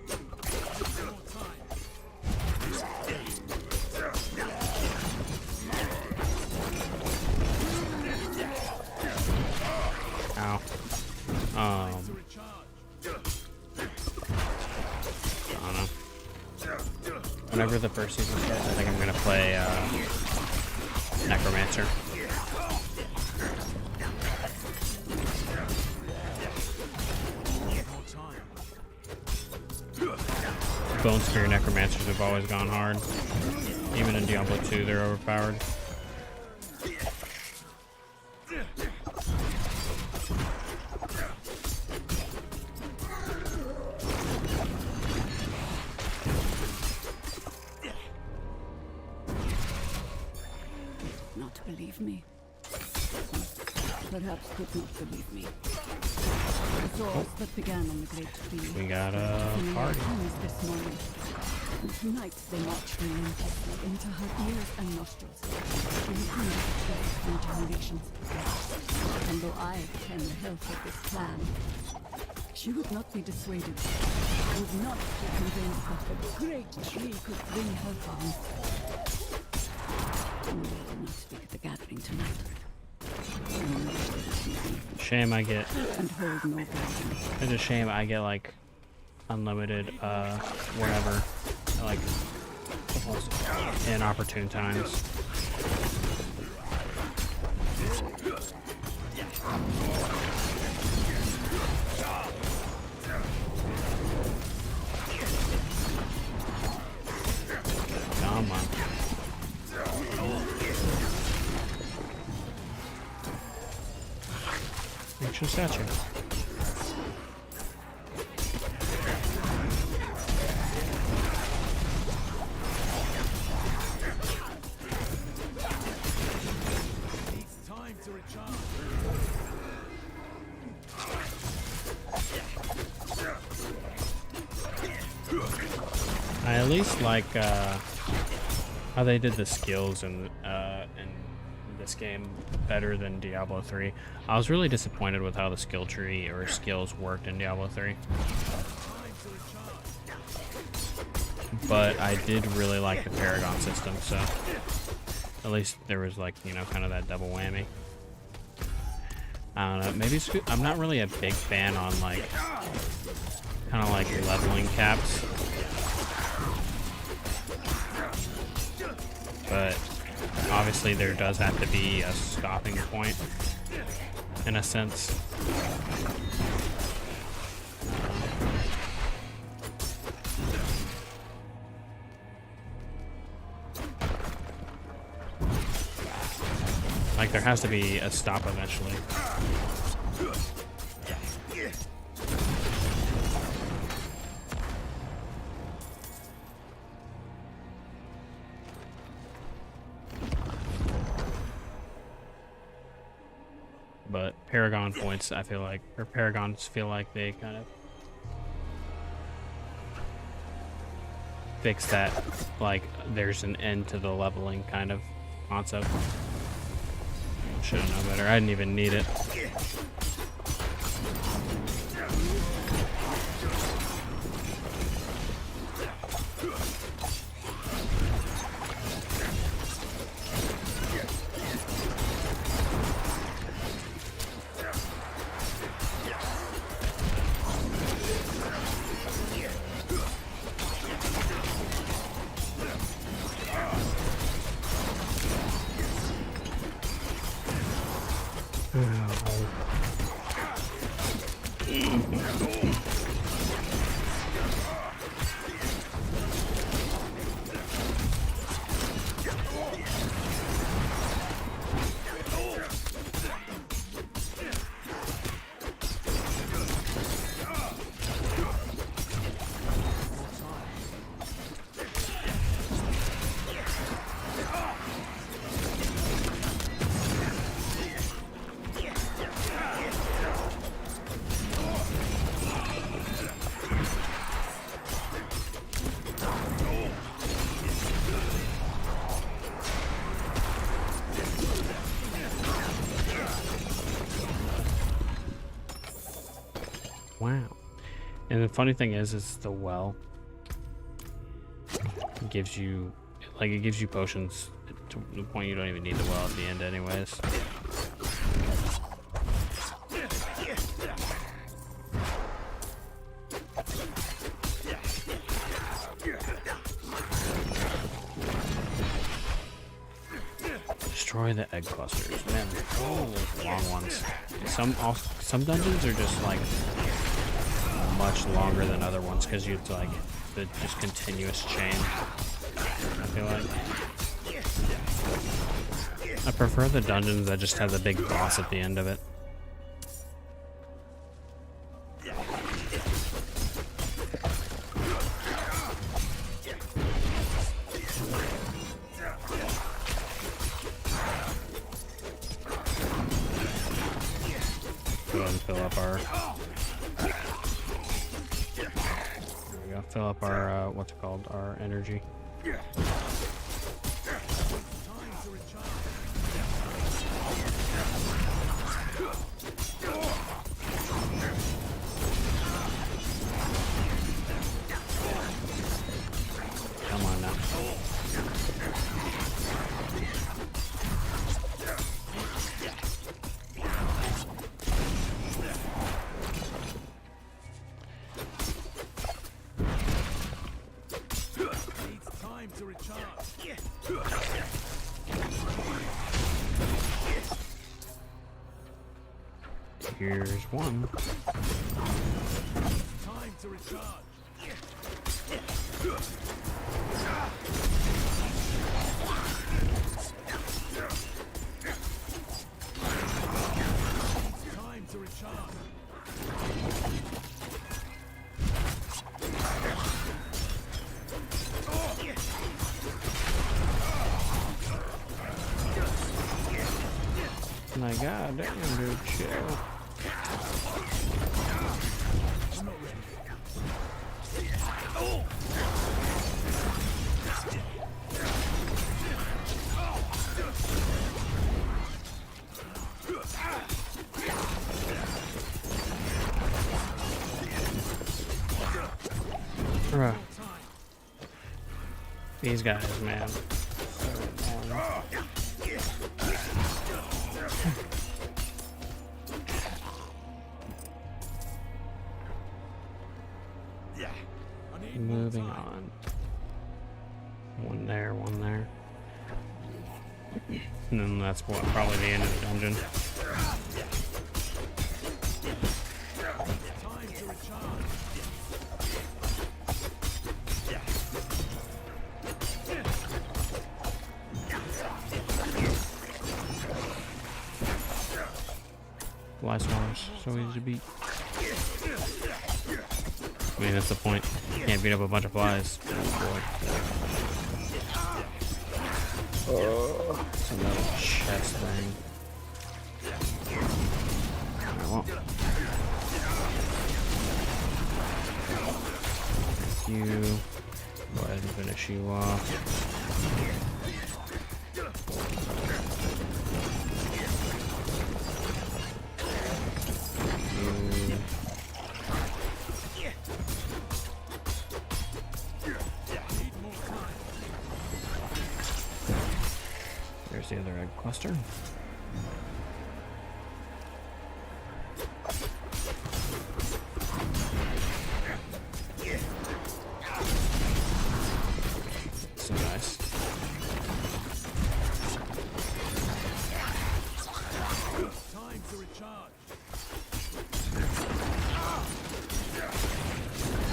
More time. Ow. To recharge. I don't know. Whenever the first season starts, I think I'm gonna play Necromancer. More time. Bone Spear Necromancers have always gone hard. Even in Diablo 2, they're overpowered. Not believe me. Perhaps could not believe me. The thoughts that began on the Great Tree. We got a party. This morning. And tonight they marched relentlessly into her ears and nostrils. Repeated for generations. And though I ken the health of this clan, she would not be dissuaded. Would not be convinced that the Great Tree could bring her harm. And we will not speak at the gathering tonight. Shame I get. And hold no gathering. It's a shame I get like unlimited whatever, like inopportune times. Come on. Ancient statue. Needs time to recharge. I at least like how they did the skills in this game better than Diablo 3. I was really disappointed with how the skill tree or skills worked in Diablo 3. But I did really like the Paragon system, so at least there was like, you know, kind of that double whammy. I don't know, maybe I'm not really a big fan on like kind of like leveling caps. But obviously there does have to be a stopping point in a sense. Like there has to be a stop eventually. But Paragon points, I feel like, or Paragons feel like they kind of fix that, like there's an end to the leveling kind of concept. Should have known better. I didn't even need it. And the funny thing is the well gives you, like, it gives you potions to the point you don't even need the well at the end anyways. Destroy the egg clusters. Man, those long ones. Some dungeons are just like much longer than other ones because you have to, like, the just continuous chain. I feel like I prefer the dungeons that just have the big boss at the end of it. Go ahead and fill up our. There we go. Fill up our what's it called? Our energy. Come on now. Needs time to recharge. Here's one. Time to recharge. Time to recharge. My god, damn, dude, chill. Bruh. These guys, man. So annoying. I need more Moving time. on. One there, one there. And then that's what, probably the end of the dungeon. Time to recharge. Fly swarms, so easy to beat. I mean, that's the point. You can't beat up a bunch of flies. Oh, it's another chest thing. I won't. Thank you. Go ahead and finish you off. There's the other egg cluster. So nice. Time to recharge.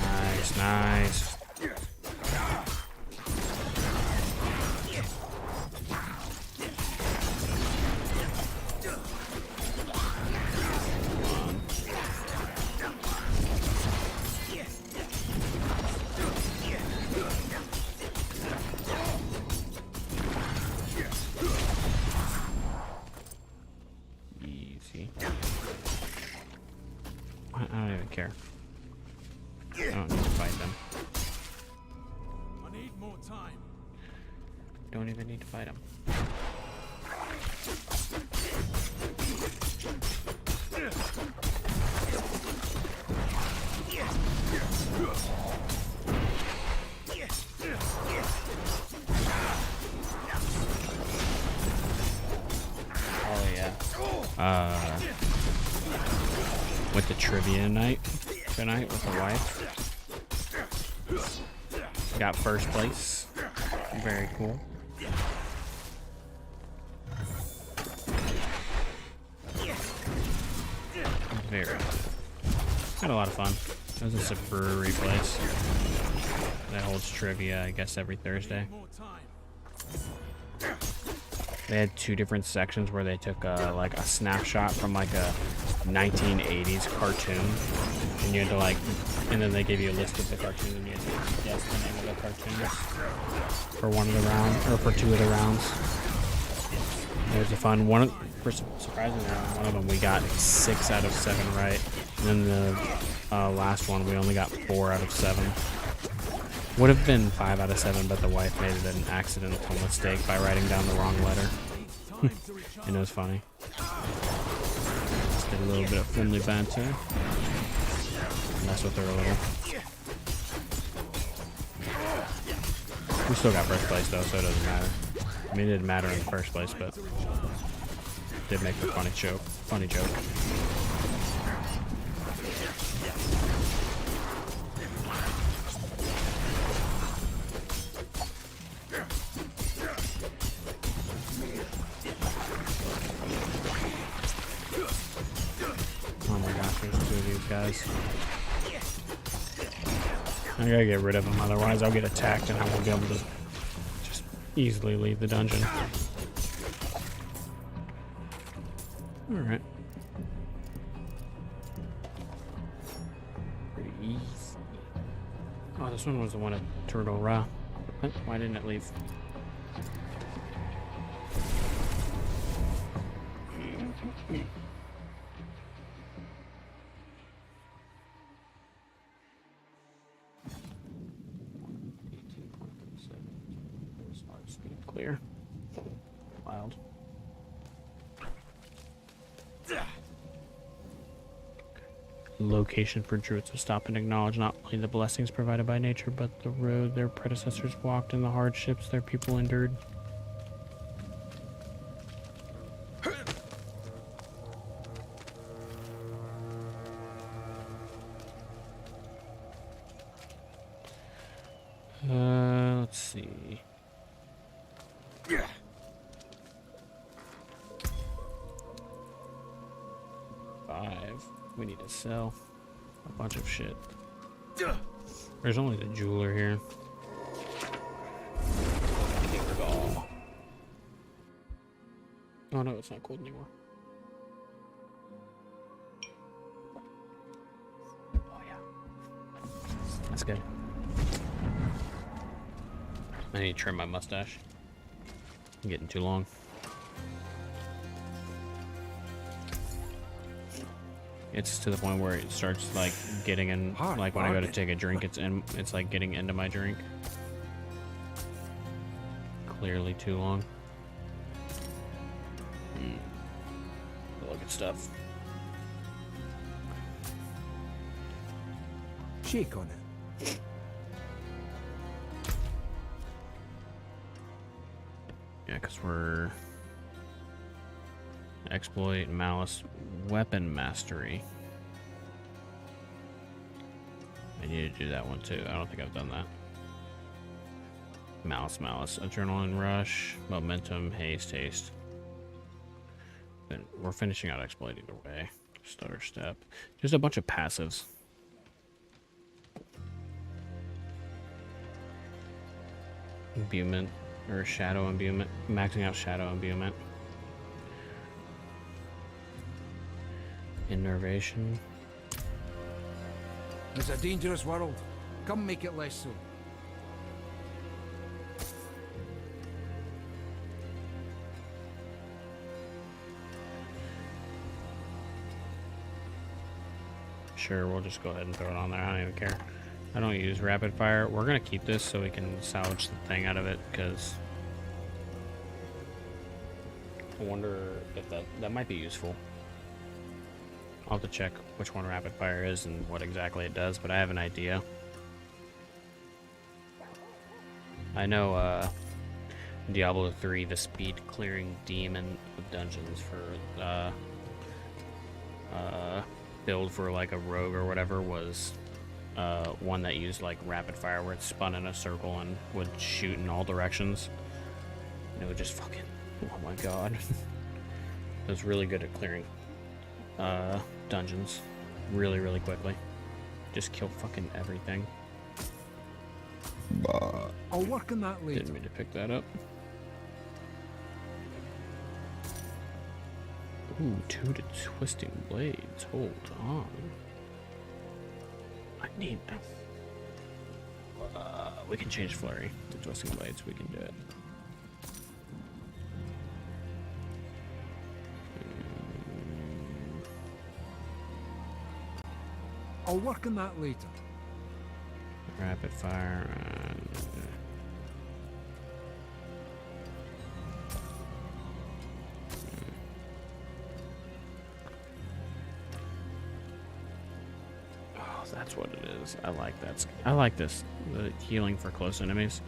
Nice, nice. Easy. I don't even care. I don't need to fight them. I need more time. Don't even need to fight them. Oh yeah. Went to trivia night tonight with my wife. Got first place. Very cool. Very. Had a lot of fun. It was just a brewery place that holds trivia, I guess, every Thursday. More time. They had two different sections where they took like a snapshot from like a 1980s cartoon, and you had to like, and then they gave you a list of the cartoons, and you had to guess the name of the cartoons for one of the rounds, or for two of the rounds. It was a fun one. Surprisingly, on one of them we got 6 out of 7 right, and then the last one we only got 4 out of 7. Would have been 5 out of 7, but the wife made it an accidental mistake by writing down the wrong letter. And it was funny. Just did a little bit of friendly banter. Mess with her a little. We still got first place though, so it doesn't matter. I mean, it didn't matter in the first place, but did make a funny joke. Funny joke. Oh my gosh, there's 2 of these guys. I gotta get rid of them, otherwise I'll get attacked and I won't be able to just easily leave the dungeon. Alright. Pretty easy. Oh, this one was the one at Turtle Ra. Why didn't it leave? Clear. Wild. Location for druids to stop and acknowledge not only the blessings provided by nature, but the road their predecessors walked and the hardships their people endured. Let's see. We need to sell a bunch of shit. There's only the jeweler here. Oh no, it's not cold anymore. Oh yeah. That's good. I need to trim my mustache. I'm getting too long. It's to the point where it starts like getting in, like when I go to take a drink, it's like getting into my drink. Clearly too long. Look at stuff. Shake on it. Yeah, because we're exploit, malice, weapon mastery. I need to do that one too. I don't think I've done that. Malice, adrenaline rush, momentum, haste. Then we're finishing out exploit either way. Stutter step. Just a bunch of passives. Imbuement or shadow imbuement. Maxing out shadow imbuement. Innervation. It's a dangerous world. Come make it less so. Sure, we'll just go ahead and throw it on there. I don't even care. I don't use rapid fire. We're gonna keep this so we can salvage the thing out of it, because I wonder if that might be useful. I'll have to check which one rapid fire is and what exactly it does, but I have an idea. I know Diablo 3, the speed clearing demon of dungeons for build for like a rogue or whatever was one that used like rapid fire, where it spun in a circle and would shoot in all directions. And it would just fucking, oh my god. It was really good at clearing dungeons really, really quickly. Just kill fucking everything. I'll work on that later. Didn't mean to pick that up. Ooh, 2 to twisting blades. Hold on. I need them. We can change flurry to twisting blades. We can do it. I'll work on that later. Rapid fire. Oh, that's what it is. I like that. I like this. The healing for close enemies.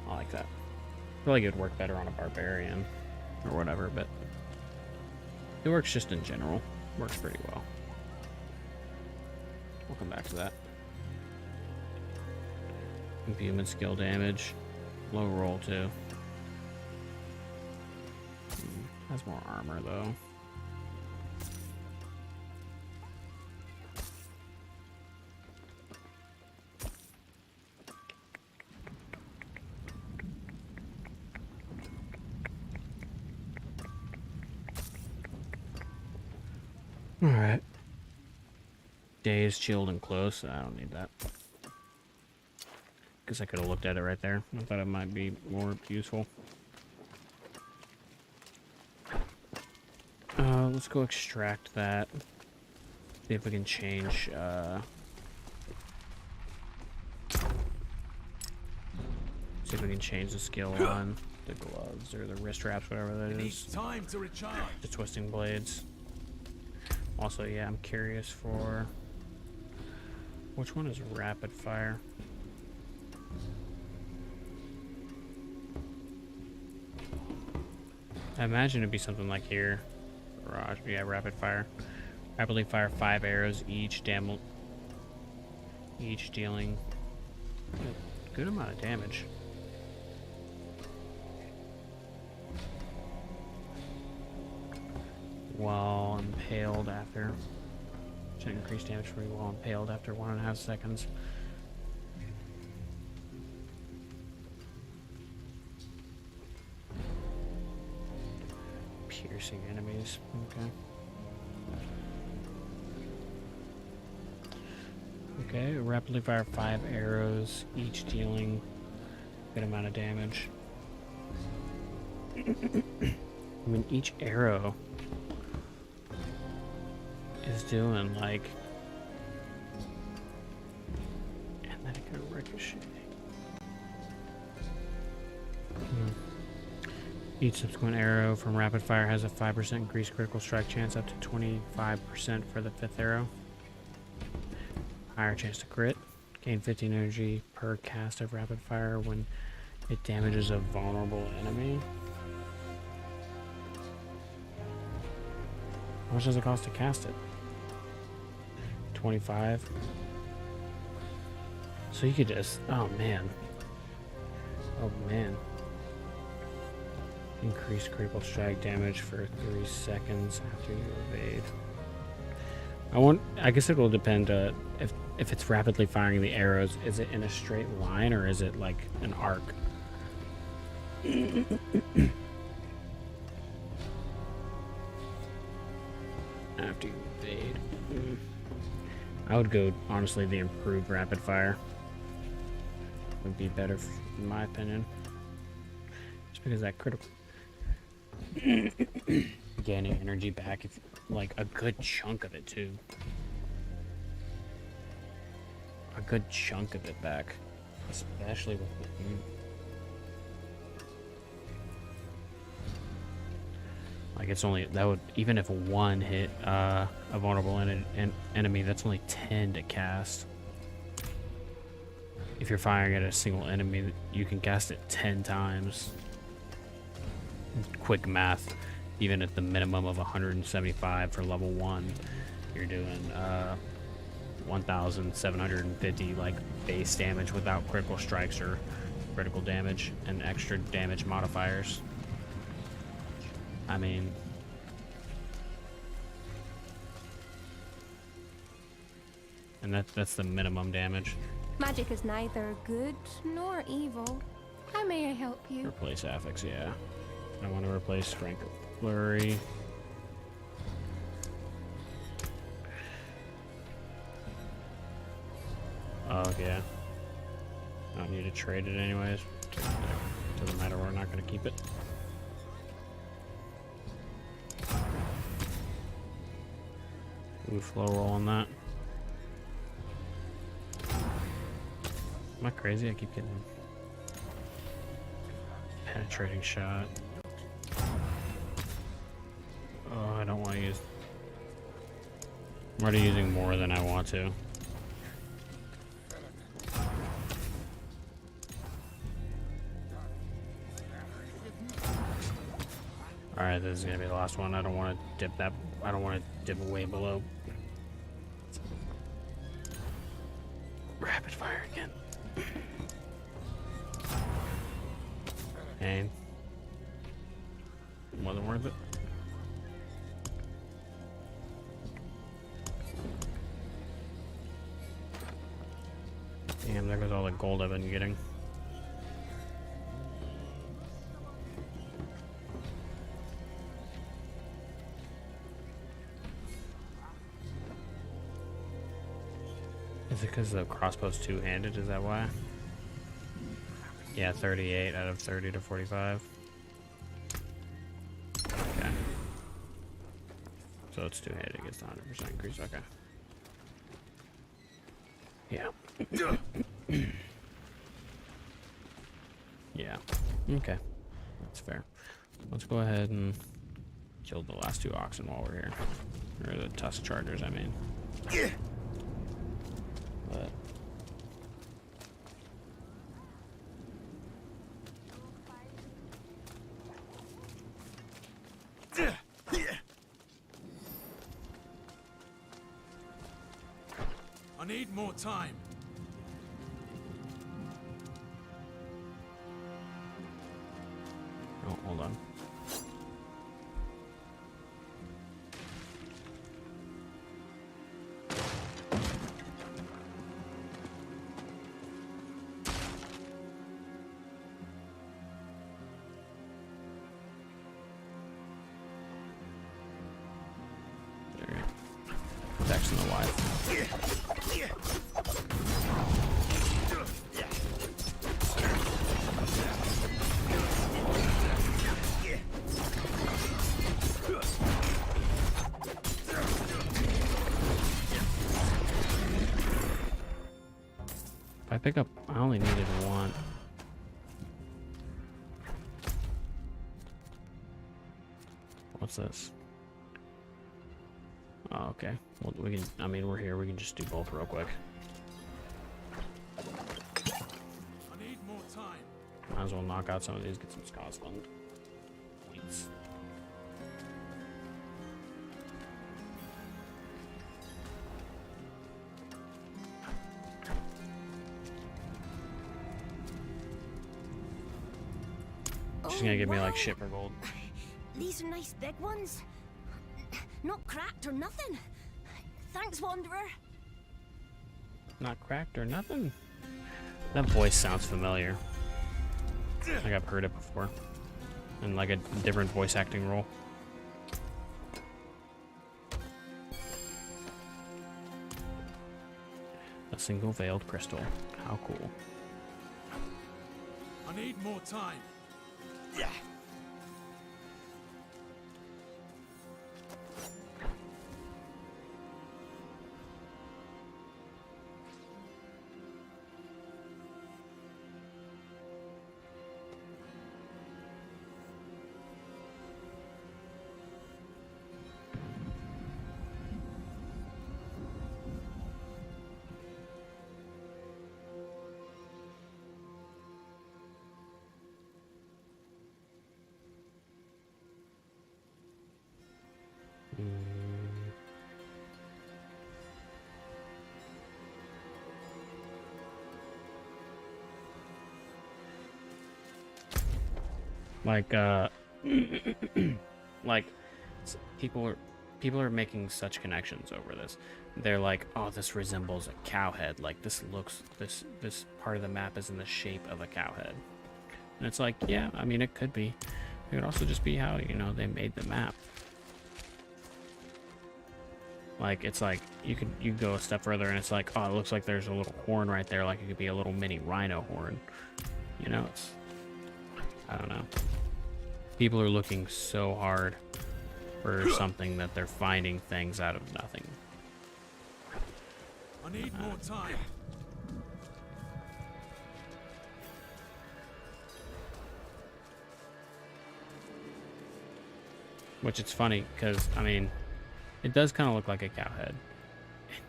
I like that. I feel like it would work better on a barbarian or whatever, but it works just in general. Works pretty well. We'll come back to that. Human skill damage. Low roll too. Has more armor though. Alright. Dazed, chilled, and close. I don't need that. Guess I could have looked at it right there. I thought it might be more useful. Let's go extract that. See if we can change, see if we can change the skill on the gloves or the wrist wraps, whatever that It is. needs time to recharge. The twisting blades. Also, yeah, I'm curious for which one is rapid fire. I imagine it'd be something like here. Barrage, yeah, rapid fire. Rapidly fire 5 arrows each, each dealing a good amount of damage. While impaled after. Should increase damage for you while impaled after 1.5 seconds. Piercing enemies. Okay. Okay, rapidly fire 5 arrows, each dealing a good amount of damage. I mean, each arrow is doing like, and then it can ricochet. Each subsequent arrow from rapid fire has a 5% increased critical strike chance, up to 25% for the 5th arrow. Higher chance to crit. Gain 15 energy per cast of rapid fire when it damages a vulnerable enemy. How much does it cost to cast it? 25. So you could just, oh man. Oh man. Increase critical strike damage for 3 seconds after you evade. I guess it will depend if it's rapidly firing the arrows, is it in a straight line or is it like an arc? After you evade. I would go, honestly, the improved rapid fire. Would be better, in my opinion. Just because that critical... Gaining energy back, if like a good chunk of it too. A good chunk of it back. Especially with the... Like it's only, that would, even if one hit a vulnerable enemy, that's only 10 to cast. if you're firing at a single enemy, you can cast it 10 times. Quick math, even at the minimum of 175 for level 1, you're doing 1,750 like base damage without critical strikes or critical damage and extra damage modifiers. I mean, and that's the minimum damage. Magic is neither good nor evil. How may I help you? Replace affix, yeah. I want to replace Frank Flurry. Oh, yeah. I don't need to trade it anyways. Doesn't matter, we're not going to keep it. Ooh, flow roll on that. Am I crazy? I keep getting penetrating shot. Oh, I don't want to use... I'm already using more than I want to. Alright, this is gonna be the last one. I don't want to dip that. I don't want to dip way below. Rapid fire again. And wasn't worth it. Damn, there goes all the gold I've been getting. Is it because the crossbow's two-handed? Is that why? Yeah, 38 out of 30 to 45. Okay. So it's two-handed, it gets the 100% increase, okay. Yeah. Yeah. Okay. That's fair. Let's go ahead and kill the last two oxen while we're here. Or the tusk chargers, I mean. But I need more time. oh, hold on. There we go. Protection the wife. If I pick up, I only needed one. What's this? Oh, okay. Well, we can, I mean, we're here. We can just do both real quick. I need more time. Might as well knock out some of these, get some Scotland points. She's gonna give me like shit for gold. These are nice big ones. Not cracked or nothing. Thanks, Wanderer. Not cracked or nothing. That voice sounds familiar. Like I've heard it before. In like a different voice acting role. A single veiled crystal. How cool. I need more time. Like like people are making such connections over this. They're like, oh, this resembles a cow head. Like this part of the map is in the shape of a cow head. And it's like, yeah, I mean, it could be. It could also just be how, you know, they made the map. Like, it's like, you go a step further and it's like, oh, it looks like there's a little horn right there. Like, it could be a little mini rhino horn. You know, it's, I don't know. People are looking so hard for something that they're finding things out of nothing. I need more time. Which it's funny, because, I mean, it does kind of look like a cow head.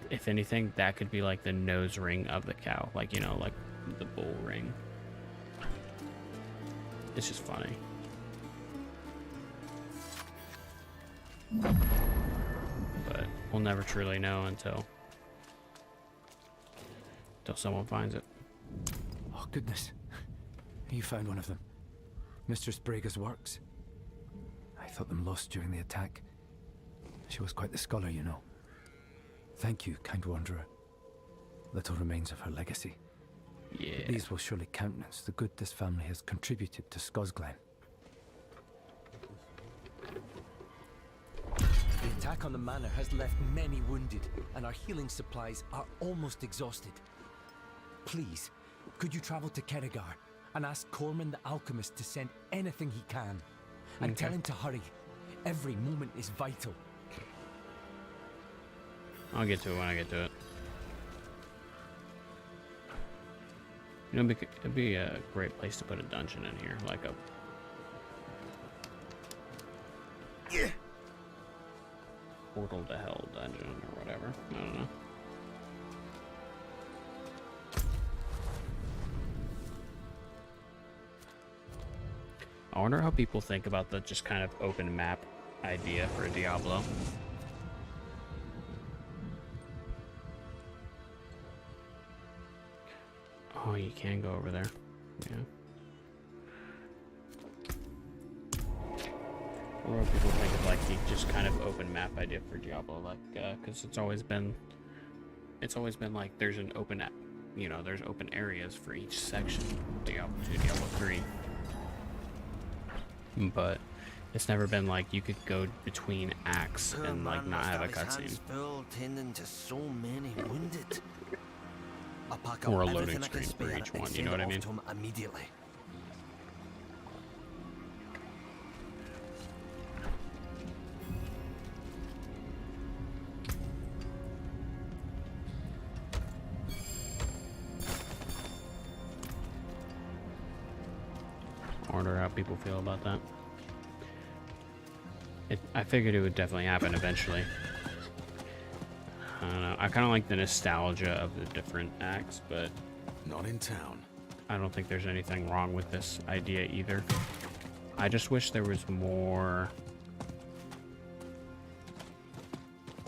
If anything, that could be like the nose ring of the cow. Like, you know, like the bull ring. It's just funny. But we'll never truly know until someone finds it. Oh, goodness. You found one of them. Mistress Brega's works. I thought them lost during the attack. She was quite the scholar, you know. Thank you, kind wanderer. Little remains of her legacy. Yeah. These will surely countenance the good this family has contributed to Scosglen. The attack on the manor has left many wounded, and our healing supplies are almost exhausted. Please, could you travel to Keregar and ask Corman the alchemist to send anything he can? And tell him to hurry. Every moment is vital. I'll get to it when I get to it. You know, it'd be a great place to put a dungeon in here, like a... Portal to Hell dungeon or whatever. I don't know. I wonder how people think about the just kind of open map idea for a Diablo. Oh, you can go over there. Yeah. Or what people think of like the just kind of open map idea for Diablo, like because it's always been like there's an open app, you know, there's open areas for each section. Diablo 2, Diablo 3. But it's never been like you could go between acts and like not have a cutscene. Tending to so many wounded. I'll pack Or a up loading everything I can screen for spare each and one, you send know what it I off mean? to him immediately. I wonder how people feel about that. I figured it would definitely happen eventually. I don't know. I kind of like the nostalgia of the different acts, but Not in town. I don't think there's anything wrong with this idea either. I just wish there was more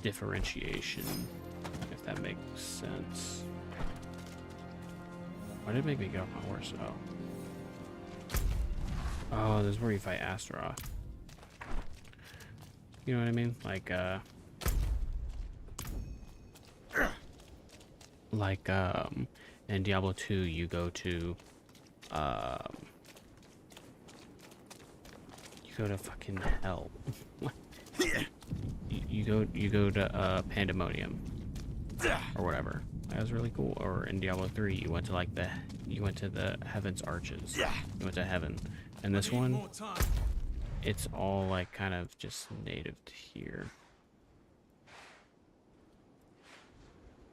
differentiation, if that makes sense. Why did it make me get off my horse? Oh. Oh, this is where you fight Astaroth. You know what I mean? Like, in Diablo 2, you go to, fucking hell. you go to, Pandemonium. Or whatever. That was really cool. Or in Diablo 3, you went to the Heaven's Arches. You went to heaven. And this one, it's all like kind of just native to here.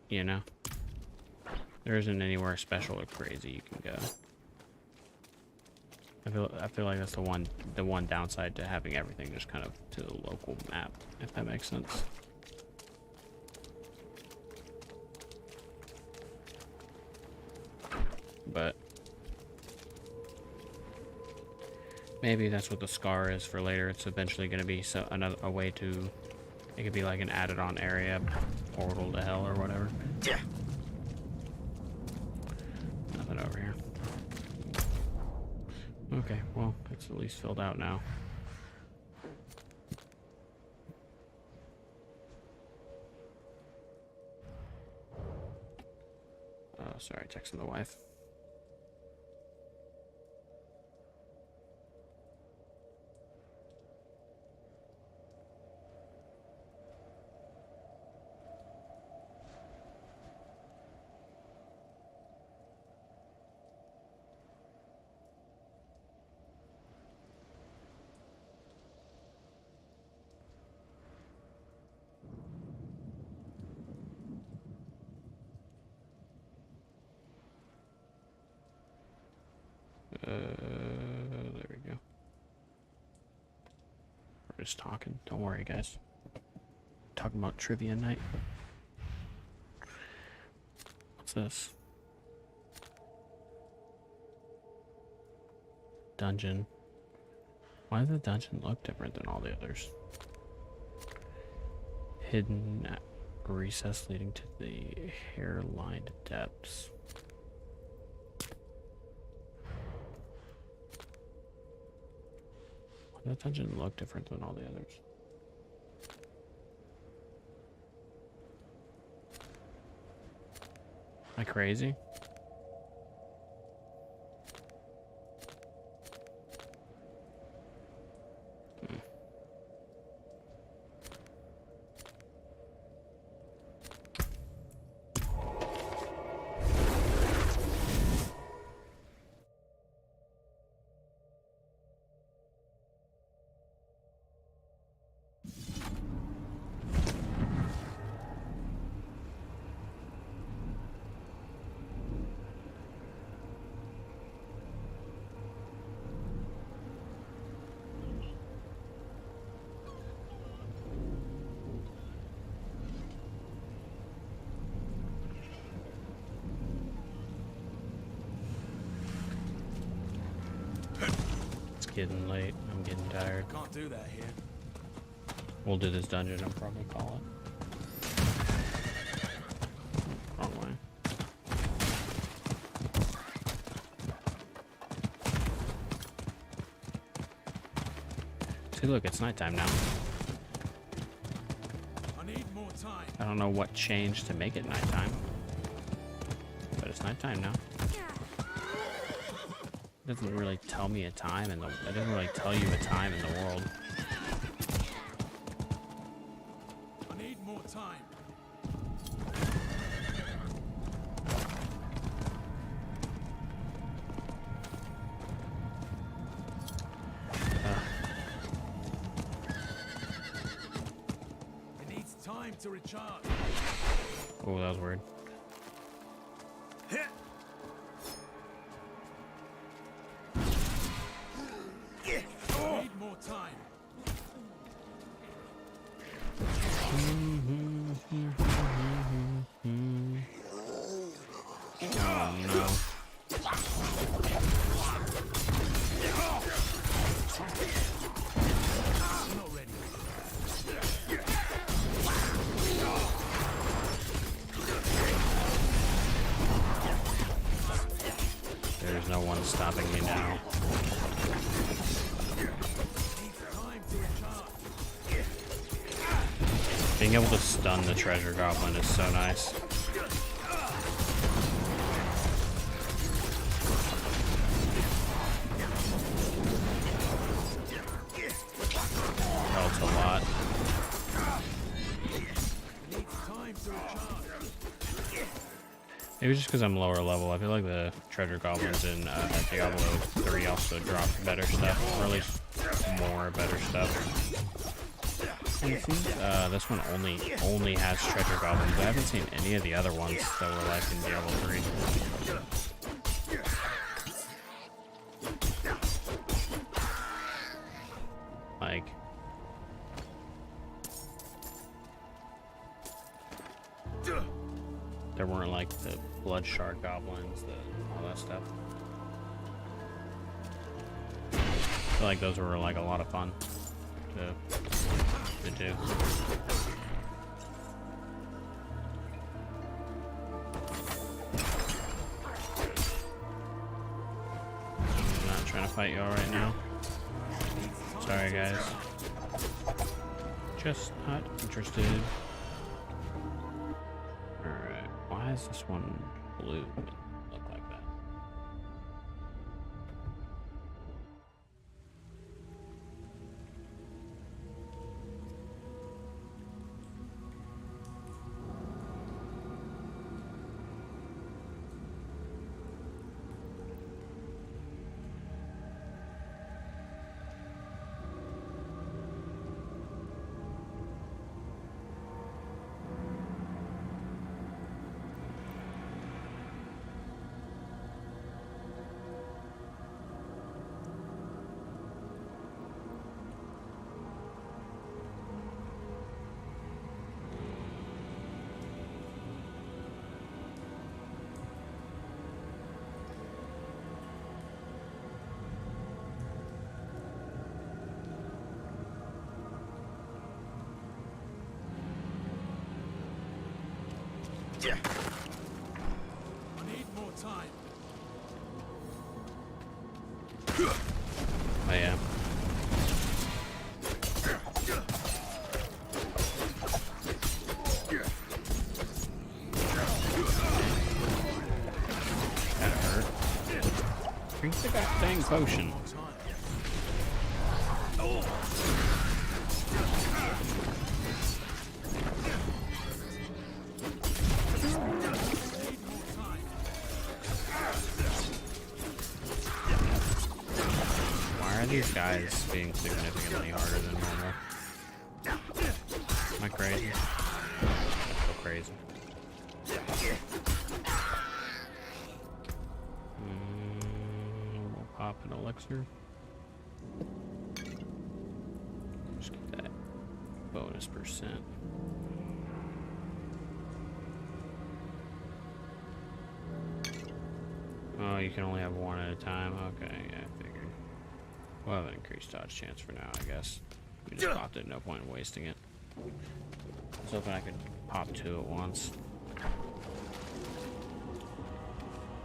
You know? There isn't anywhere special or crazy you can go. I feel like that's the one downside to having everything just kind of to the local map, if that makes sense. But maybe that's what the scar is for later. It's eventually going to be a way to. It could be like an added-on area, portal to hell or whatever. Yeah. Nothing over here. Okay, well, it's at least filled out now. Sorry, texting the wife. There we go. We're just talking. Don't worry, guys. Talking about trivia night. What's this? Dungeon. Why does the dungeon look different than all the others? Hidden recess leading to the hair-lined depths. That dungeon look different than all the others. Am I crazy? Getting late. I'm getting tired. Can't do that here. We'll do this dungeon, I'll probably call it. Wrong way. See, look, it's nighttime now. I need more time. I don't know what changed to make it nighttime, but it's nighttime now. It doesn't really tell me a time in the. It doesn't really tell you a time in the world. I need more time. It needs time to recharge. Oh, that was weird. I need more time. Oh no. I'm not ready. There's no one stopping me now. Being able to stun the treasure goblin is so nice. Helps a lot. Maybe just because I'm lower level. I feel like the treasure goblins in Diablo 3 also drop better stuff, or at least more better stuff. And it seems this one only has treasure goblins. I haven't seen any of the other ones that were like in Diablo 3. Like, there weren't like the blood shard goblins, all that stuff. I feel like those were like a lot of fun to do. I'm not trying to fight y'all right now. Sorry, guys. Just not interested. Alright, why is this one blue? Look like that. I need more time. Oh yeah. That hurt. Drink the goddamn potion. Why are these guys being significantly harder than normal? Am I crazy? So crazy. We'll pop an elixir. Just get that bonus percent. Oh, you can only have one at a time. Okay, yeah, I figured. We'll have an increased dodge chance for now, I guess. We just popped it, no point in wasting it. I was hoping I could pop two at once.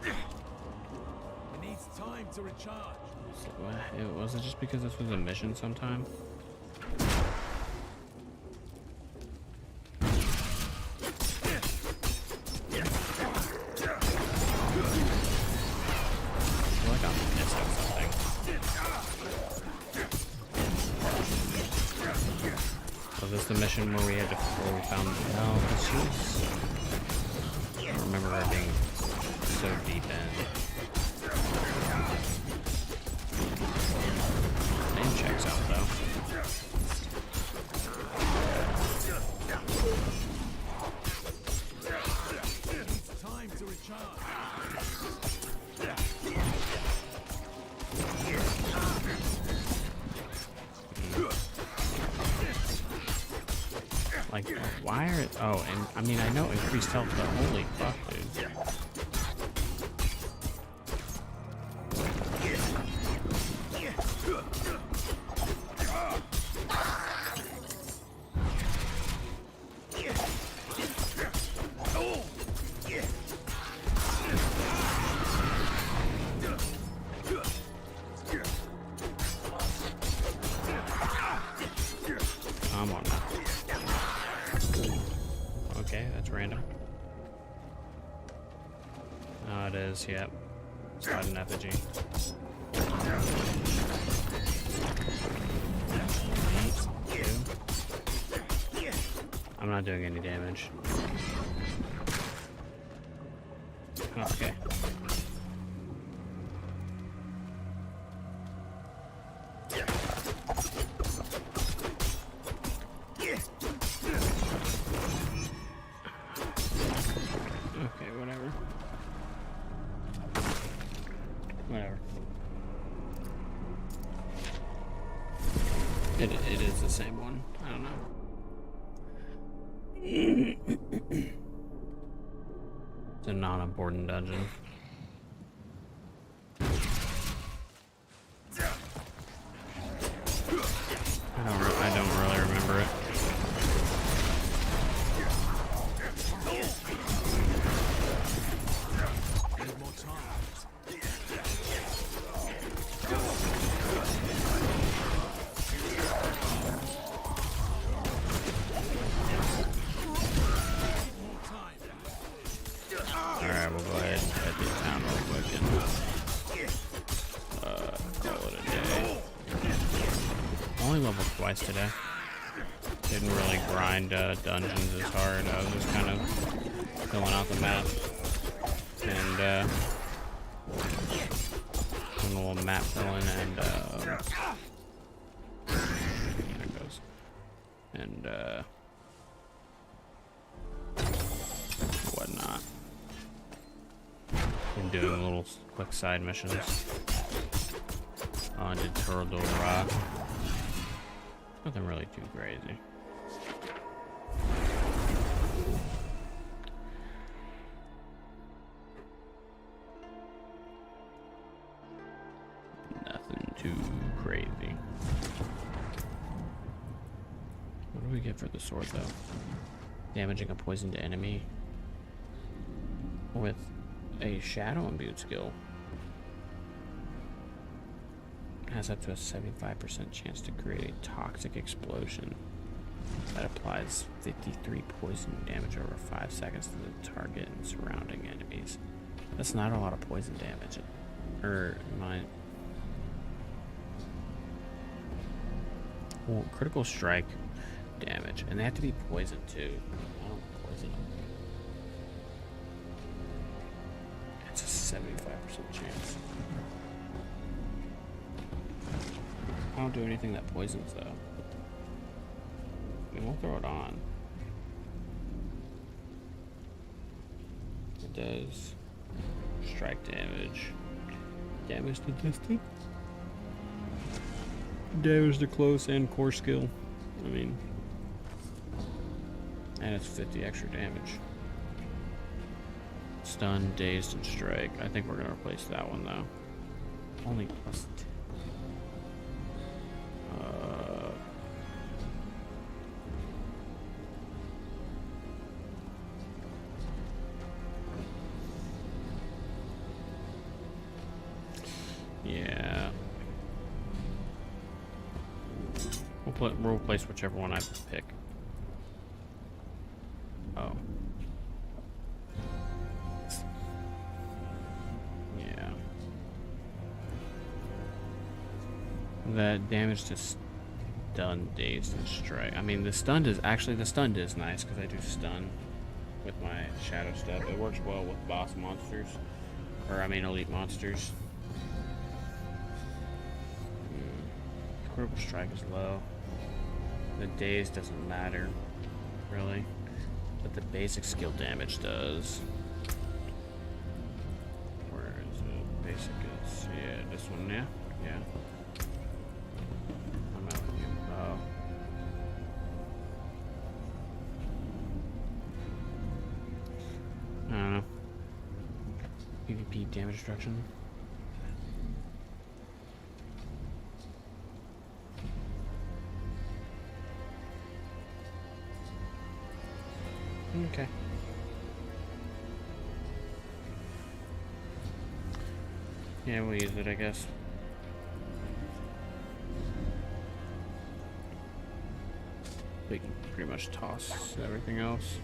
It needs time to recharge. So, was it just because this was a mission sometime? Was this the mission where we had to, where we found, no, because she was, I don't remember her being so deep in. Name checks out though. It's time to recharge. Like, why are it? Oh, and I mean, I know increased health, but holy fuck, dude. Come on now. Okay, that's random. Oh, it is, yep. It's got an effigy. I'm not doing any damage. Okay. Okay, whatever. Whatever. It is the same one. I don't know. It's a non-important dungeon. I don't really remember it. level twice today. Didn't really grind dungeons as hard. I was just kind of filling out the map and doing a little map filling and there it goes. And whatnot. And doing little quick side missions. I did Turtle Rock. Nothing really too crazy. Nothing too crazy. What do we get for the sword though? Damaging a poisoned enemy with a shadow imbued skill. Has up to a 75% chance to create a toxic explosion that applies 53 poison damage over 5 seconds to the target and surrounding enemies. That's not a lot of poison damage. Or well, critical strike damage, and they have to be poisoned too. I don't poison them. It's a 75% chance. I don't do anything that poisons though. We won't throw it on. It does strike damage. Damage to distant. Damage to close and core skill. I mean, and it's 50 extra damage. Stun, dazed, and strike. I think we're gonna replace that one though. Only plus 2. Yeah. We'll replace whichever one I pick. Oh. Yeah. That damage to stun, dazed, and strike. I mean, the stunned is nice because I do stun with my shadow stuff. It works well with boss monsters, or I mean elite monsters. Critical strike is low. The daze doesn't matter, really, but the basic skill damage does. Where is it? Basic is, yeah, this one, yeah, yeah. I'm out with you. Oh. I don't know. PvP damage destruction. Okay. Yeah, we'll use it, I guess. We can pretty much toss everything else.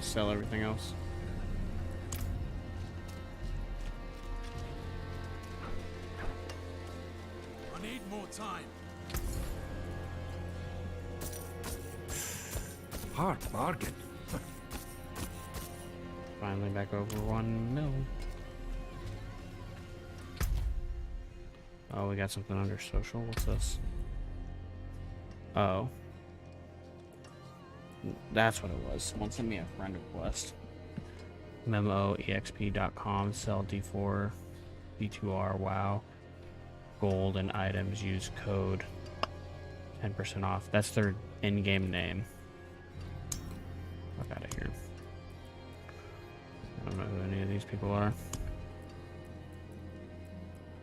Sell everything else. I need more time. Hard bargain. Finally back over 1 mil. Oh, we got something under social. What's this? Oh. That's what it was. Someone sent me a friend request. memoexp.com, sell D4, D2R, WoW, gold, and items. Use code 10% off. That's their in-game name. Fuck out of here. I don't know who any of these people are.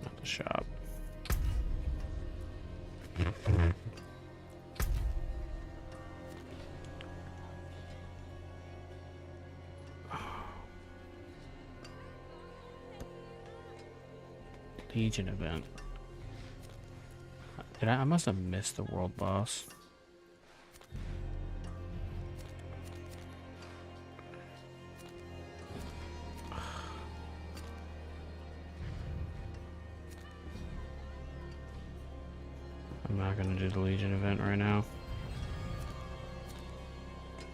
Not the shop. Legion event. I must have missed the world boss. not gonna do the Legion event right now.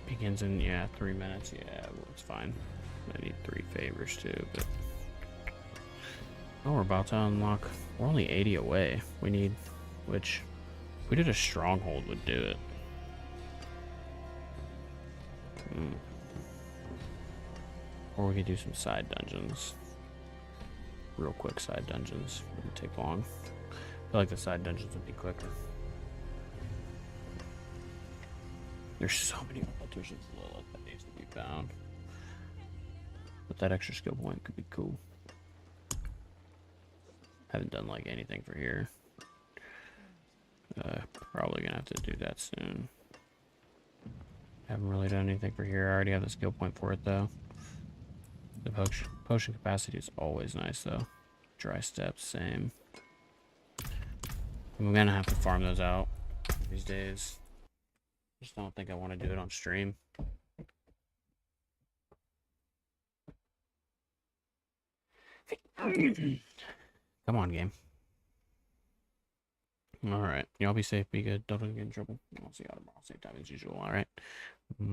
Begins in 3 minutes. Yeah, well, it's fine. I need 3 favors too, but oh, we're about to unlock. We're only 80 away. We need, which if we did a stronghold would do it. Or we could do some side dungeons. Real quick side dungeons. Wouldn't take long. I feel like the side dungeons would be quicker. There's so many altars of Lilith that needs to be found. But that extra skill point could be cool. Haven't done like anything for here. Probably gonna have to do that soon. Haven't really done anything for here. I already have the skill point for it though. The potion capacity is always nice though. Dry steps, same. I'm gonna have to farm those out these days. Just don't think I want to do it on stream. Come on, game. Alright. Y'all be safe, be good. Don't get in trouble. I'll see y'all tomorrow. Same time as usual. Alright. Bye.